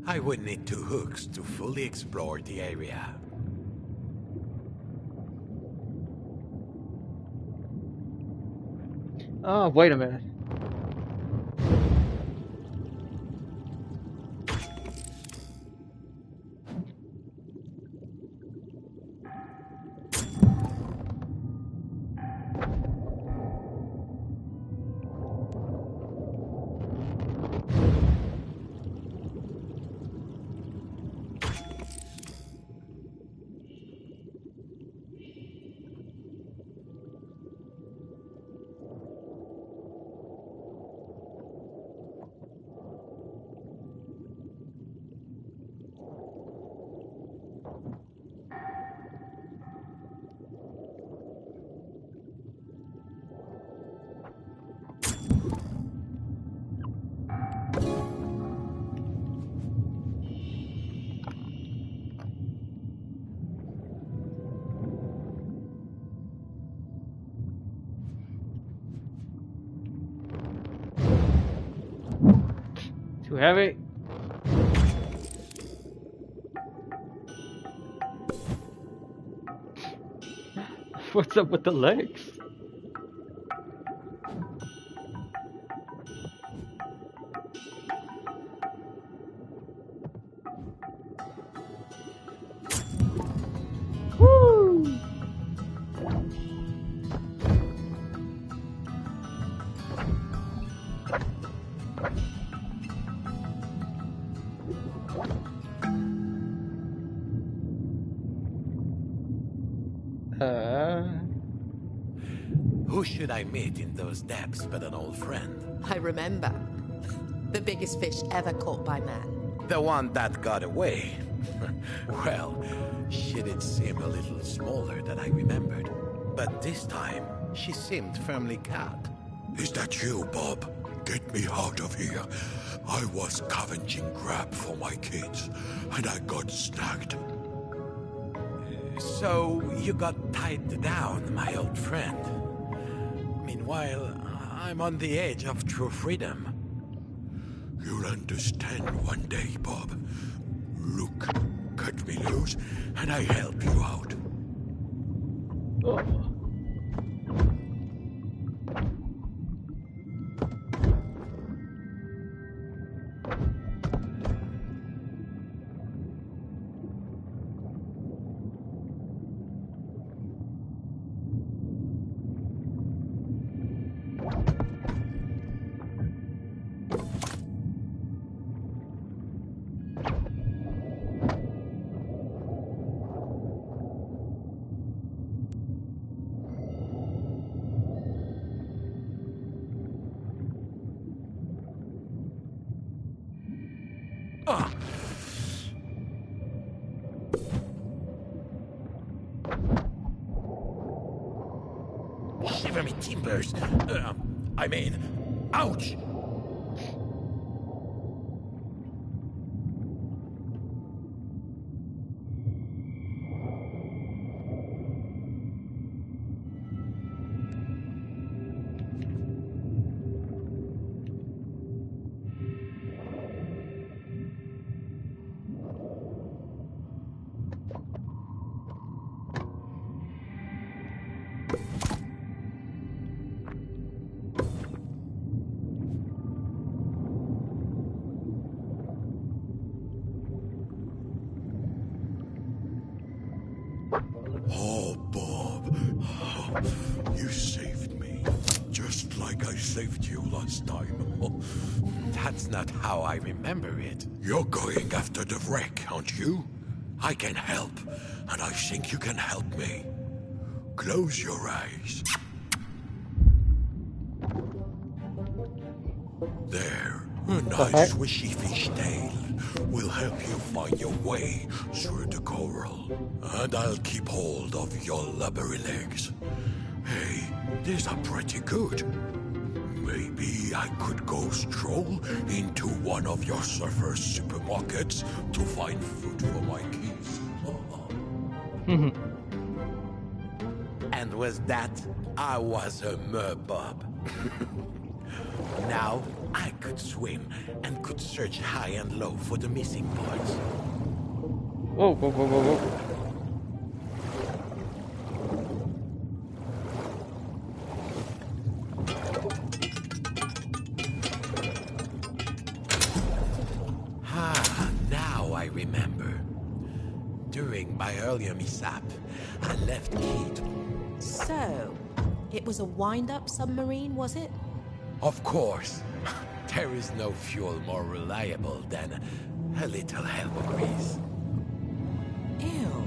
I would need 2 hooks to fully explore the area. Oh, wait a minute. Too heavy? What's up with the legs? Woo! Who should I meet in those depths but an old friend? I remember. The biggest fish ever caught by man. The one that got away. Well, she did seem a little smaller than I remembered. But this time, she seemed firmly caught. Is that you, Bob? Get me out of here. I was scavenging crab for my kids, and I got snagged. So you got tied down, my old friend. Meanwhile, I'm on the edge of true freedom. You'll understand one day, Bob. Look, cut me loose, and I help you out. Oh. Shiver me timbers. I mean, ouch! Oh, Bob. You saved me. Just like I saved you last time. That's not how I remember it. You're going after the wreck, aren't you? I can help, and I think you can help me. Close your eyes. There. A nice swishy fish tail will help you find your way through the coral. And I'll keep hold of your lubberly legs. Hey, these are pretty good. Maybe I could go stroll into one of your surfer's supermarkets to find food for my kids. And was that I was a merbob. Now I could swim and could search high and low for the missing parts. Whoa, whoa, whoa, whoa, whoa. Now I remember. During my earlier mishap, I left Kate. So, it was a wind-up submarine, was it? Of course. There is no fuel more reliable than a little elbow grease. Ew.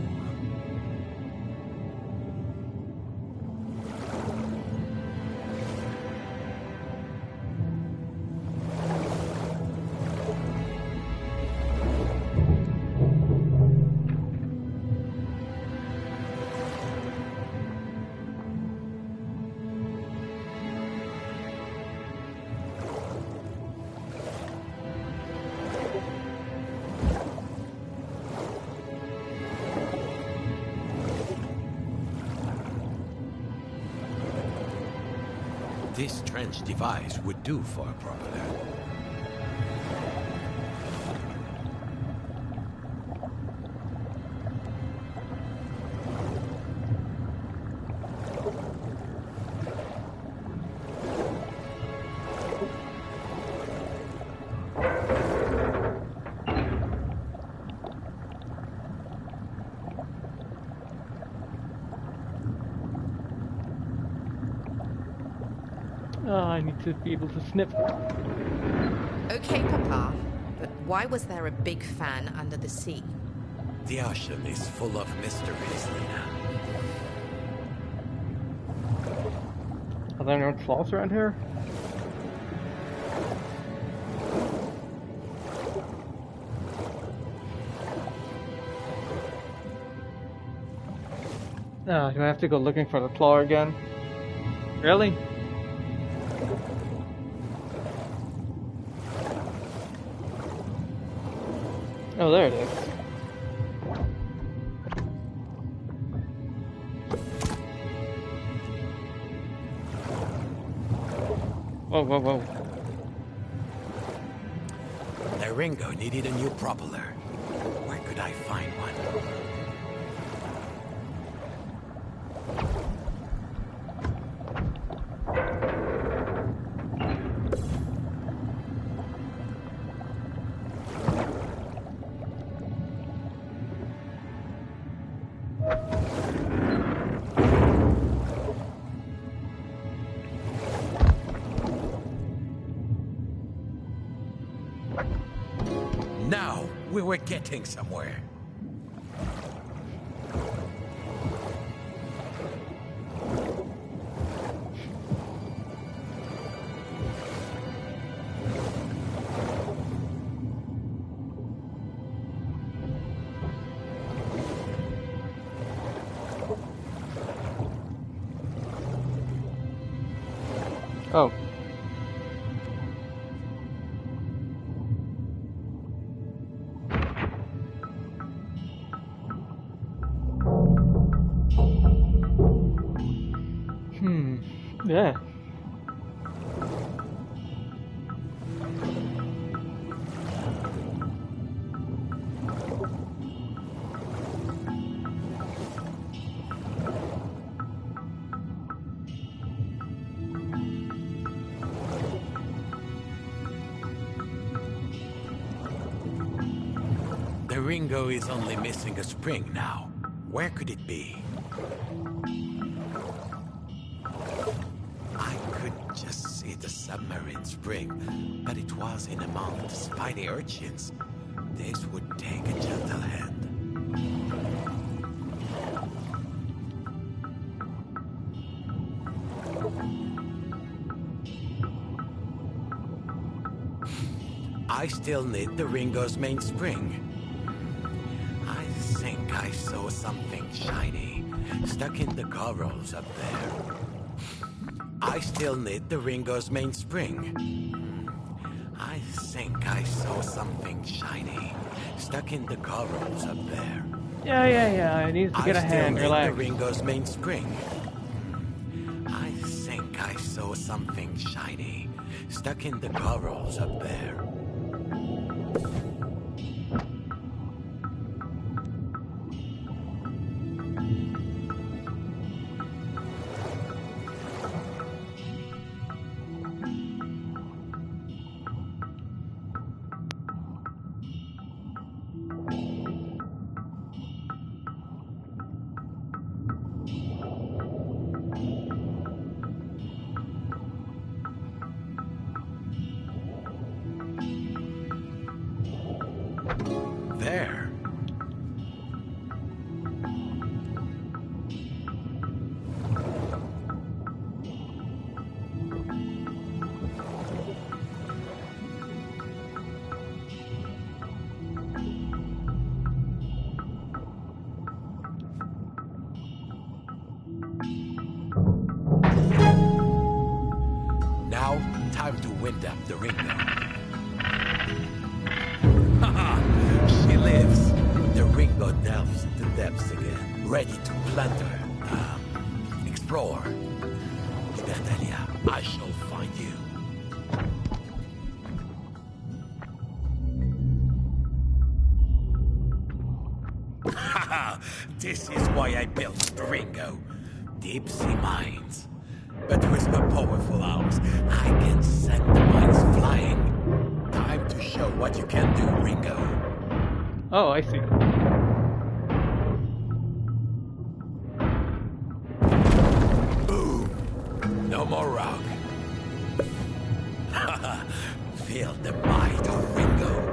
This trench device would do for a propeller. I need to be able to snip. Okay, Papa, but why was there a big fan under the sea? The ocean is full of mysteries, Lena. Are there no claws around here? Do I have to go looking for the claw again? Really? Oh, there it is. Whoa, whoa, whoa. The Ringo needed a new propeller. Where could I find one? Now we were getting somewhere. Oh. Yeah. The Ringo is only missing a spring now. Where could it be? I could just see the submarine spring, but it was in among the spiny urchins. This would take a gentle hand. I still need the Ringo's main spring. I think I saw something shiny stuck in the corals up there. I still need the Ringo's main spring. I think I saw something shiny stuck in the corals up there. Yeah. I need to get a hand. I still need Relax. the Ringo's main spring. I think I saw something shiny stuck in the corals up there. There. Now, time to wind up the Ringo. She lives. The Ringo delves into depths again, ready to plunder, explore. Libertalia, I shall find you. This is why I built the Ringo. Deep sea mines. But with my powerful arms, I can send the mines flying. Time to show what you can do, Ringo. Oh, I see. Boom! No more rock. Feel the might of Ringo.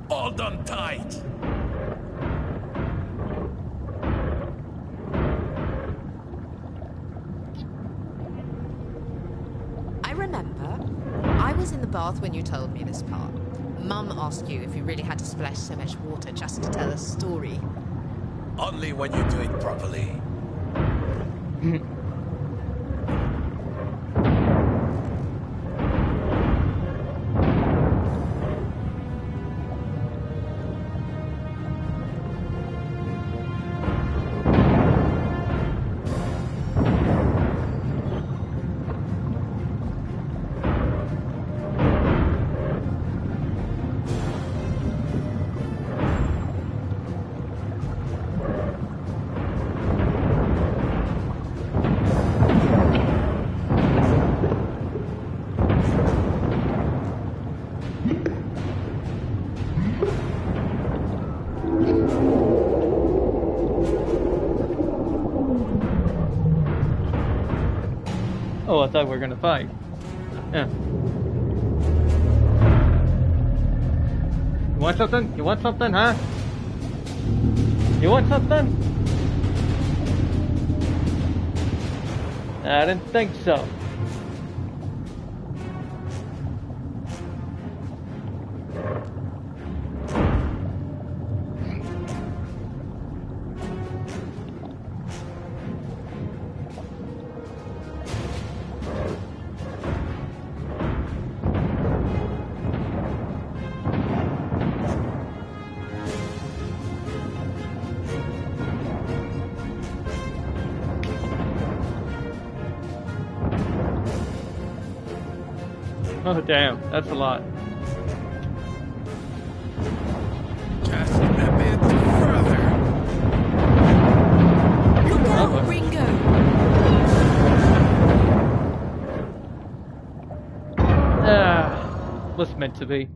Hold on tight. I remember. I was in the bath when you told me this part. Mum asked you if you really had to splash so much water just to tell a story. Only when you do it properly. Oh, I thought we were gonna fight. Yeah. You want something? You want something, huh? You want something? I didn't think so. Oh damn, that's a lot. Just a bit further. Look out, Ringo! Was meant to be.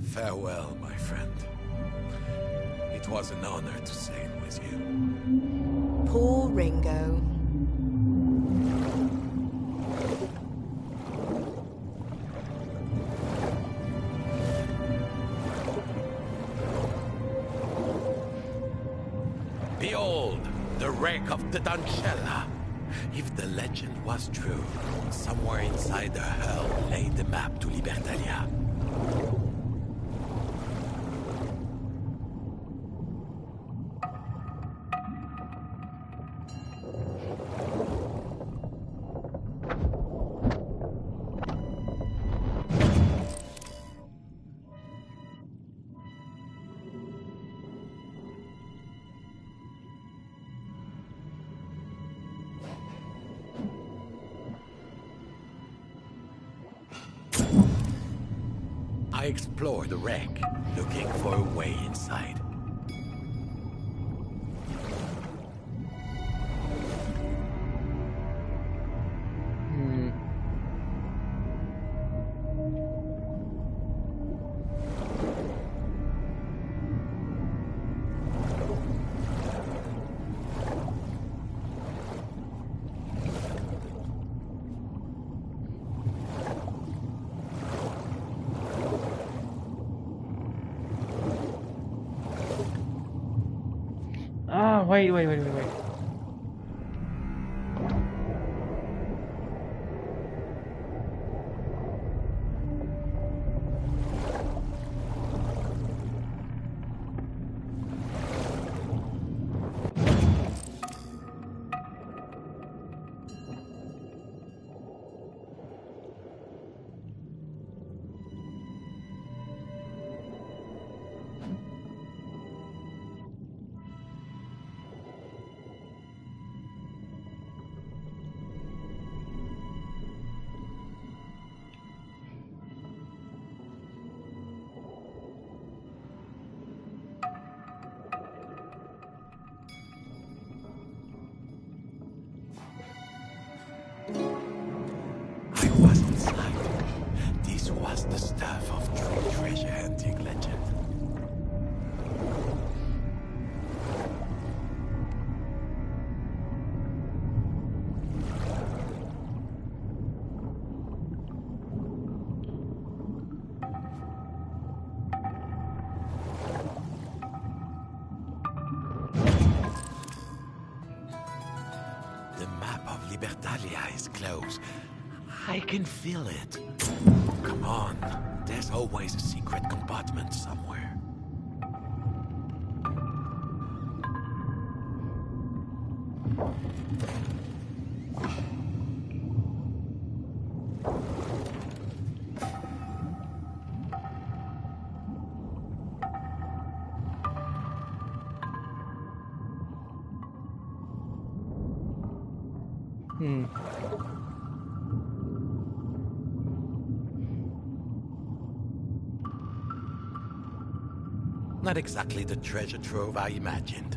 Farewell, my friend. It was an honor to sail with you. Poor Ringo. Behold, the wreck of the Donchella. If the legend was true, somewhere inside her hull lay the map to Libertalia. I explored the wreck, looking for a way inside. Wait. I was inside. This was the stuff of true treasure hunting legend. The map of Libertalia is close. I can feel it. Come on, there There's always a secret compartment somewhere. Not exactly the treasure trove I imagined.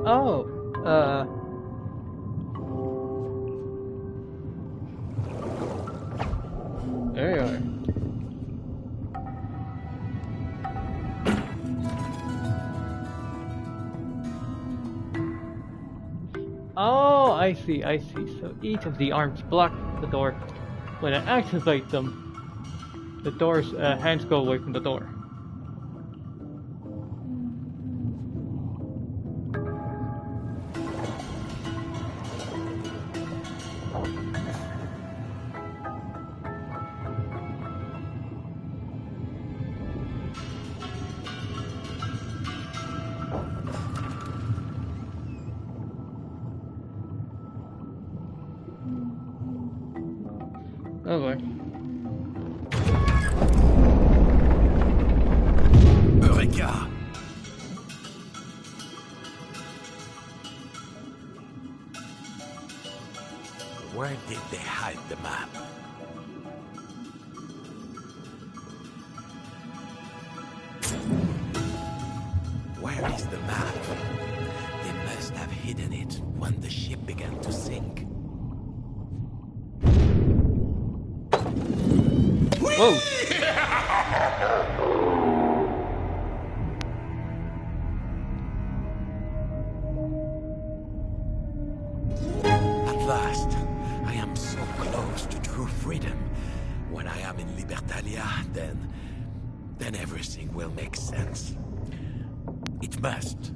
Oh, there you are. Oh, I see. So each of the arms block the door. When I activate them, the door's hands go away from the door. Oh boy. Eureka! Where did they hide the map? Where is the map? They must have hidden it when the ship began to sink. Whoa! At last, I am so close to true freedom. When I am in Libertalia, then everything will make sense. It must.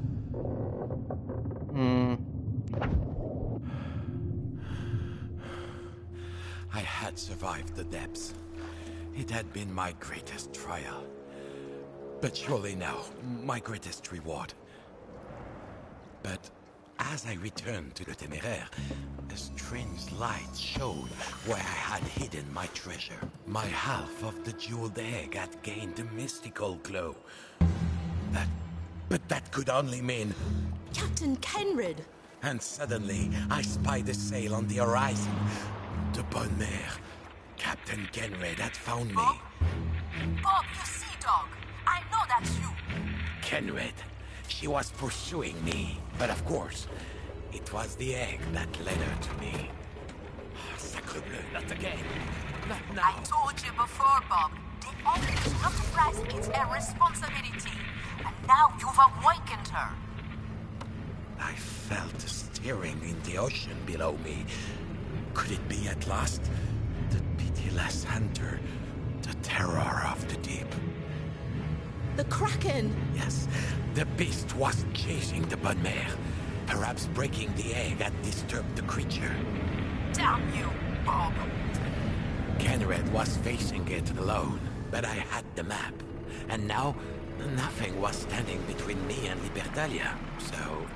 I had survived the depths. It had been my greatest trial. But surely now, my greatest reward. But as I returned to the Téméraire, a strange light showed where I had hidden my treasure. My half of the jeweled egg had gained a mystical glow. But that could only mean... Captain Kenrid! And suddenly, I spied a sail on the horizon. The Bonne Mère. Captain Kenred had found me. Bob, you sea dog! I know that's you! Kenred. She was pursuing me. But of course, it was the egg that led her to me. Sacre bleu, not again. Not now. I told you before, Bob. The egg is not uprising, it's a responsibility. And now you've awakened her. I felt a stirring in the ocean below me. Could it be at last the pitiless hunter, the terror of the deep? The Kraken! Yes, the beast was chasing the Bonne Mère. Perhaps breaking the egg had disturbed the creature. Damn you, Bob! Kenred was facing it alone, but I had the map. And now, nothing was standing between me and Libertalia. So,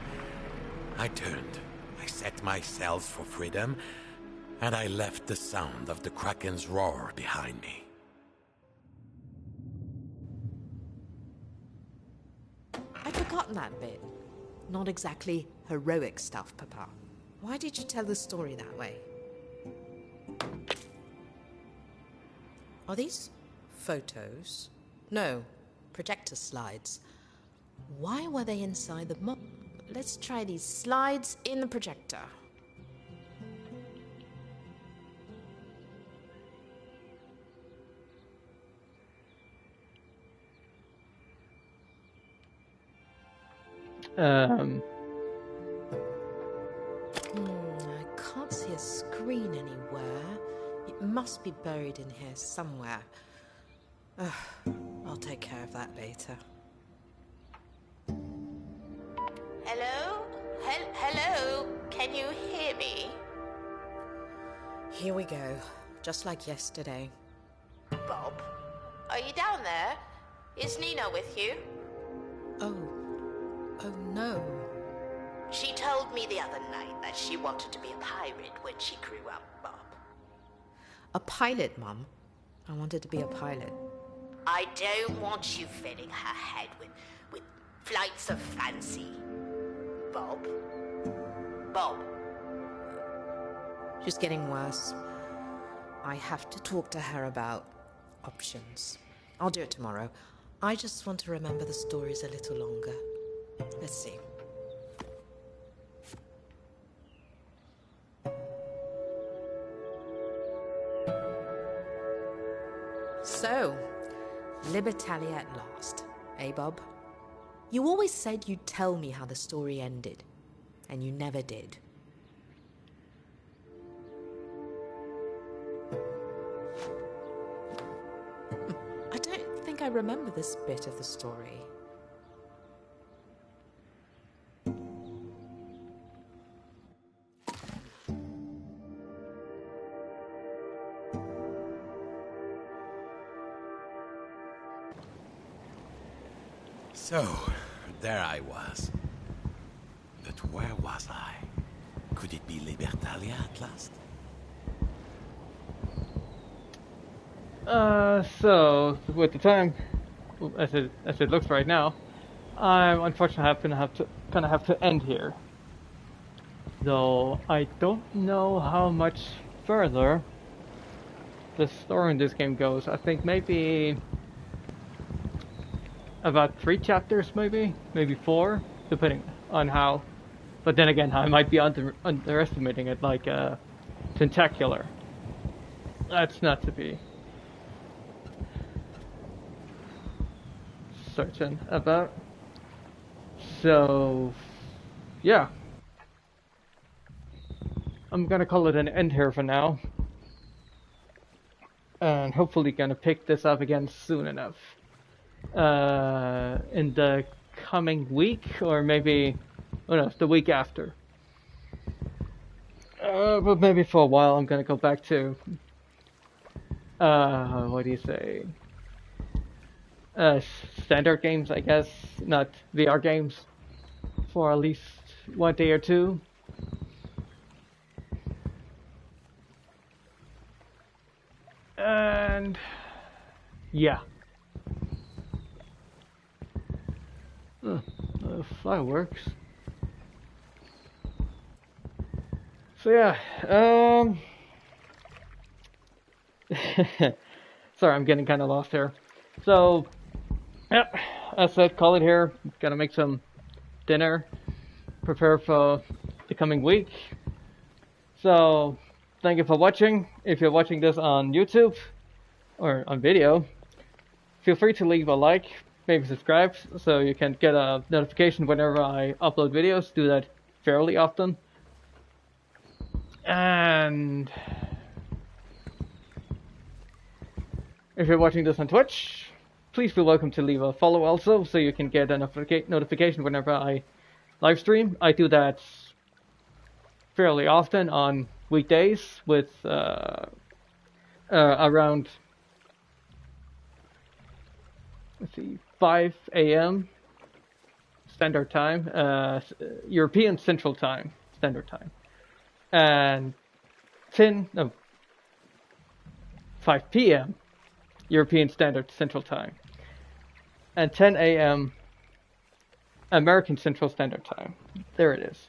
I turned. I set my sails for freedom, and I left the sound of the Kraken's roar behind me. I'd forgotten that bit. Not exactly heroic stuff, Papa. Why did you tell the story that way? Are these photos? No, projector slides. Why were they inside the Let's try these slides in the projector. I can't see a screen anywhere. It must be buried in here somewhere. I'll take care of that later. Hello? Hello? Can you hear me? Here we go. Just like yesterday. Bob? Are you down there? Is Nina with you? Oh no. She told me the other night that she wanted to be a pirate when she grew up, Bob. A pilot, Mum. I wanted to be a pilot. I don't want you filling her head with flights of fancy. Bob? Bob? She's getting worse. I have to talk to her about options. I'll do it tomorrow. I just want to remember the stories a little longer. Let's see. So, Libertalia at last, eh, Bob? You always said you'd tell me how the story ended, and you never did. I don't think I remember this bit of the story. So, there I was. But where was I? Could it be Libertalia at last? So with the time, as it looks right now, I'm unfortunately gonna have to end here. Though I don't know how much further the story in this game goes. I think maybe about 3 chapters, maybe 4, depending on how. But then again, I might be underestimating it, like tentacular. That's not to be certain about. So, yeah. I'm gonna call it an end here for now. And hopefully gonna pick this up again soon enough. In the coming week, or maybe, oh no, the week after. But maybe for a while I'm gonna go back to, what do you say? Standard games, I guess, not VR games, for at least 1 day or 2. And yeah. Fireworks. So yeah, sorry, I'm getting kind of lost here. So, yep, as I said, call it here. Gotta make some dinner, prepare for the coming week. So, thank you for watching. If you're watching this on YouTube or on video, feel free to leave a like, maybe subscribe, so you can get a notification whenever I upload videos. Do that fairly often. And if you're watching this on Twitch, please feel welcome to leave a follow also, so you can get a notification whenever I live stream. I do that fairly often on weekdays with around, let's see, 5 a.m. Standard Time, European Central Time, Standard Time, and 5 p.m. European Standard Central Time, and 10 a.m. American Central Standard Time. There it is.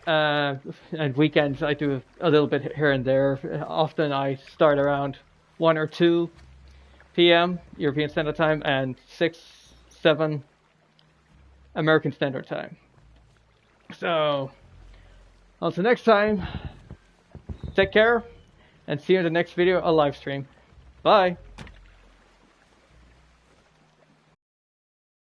And weekends I do a little bit here and there. Often I start around 1 or 2 p.m. European Standard Time and 6, 7 American Standard Time. So, until next time, take care, and see you in the next video or live stream. Bye!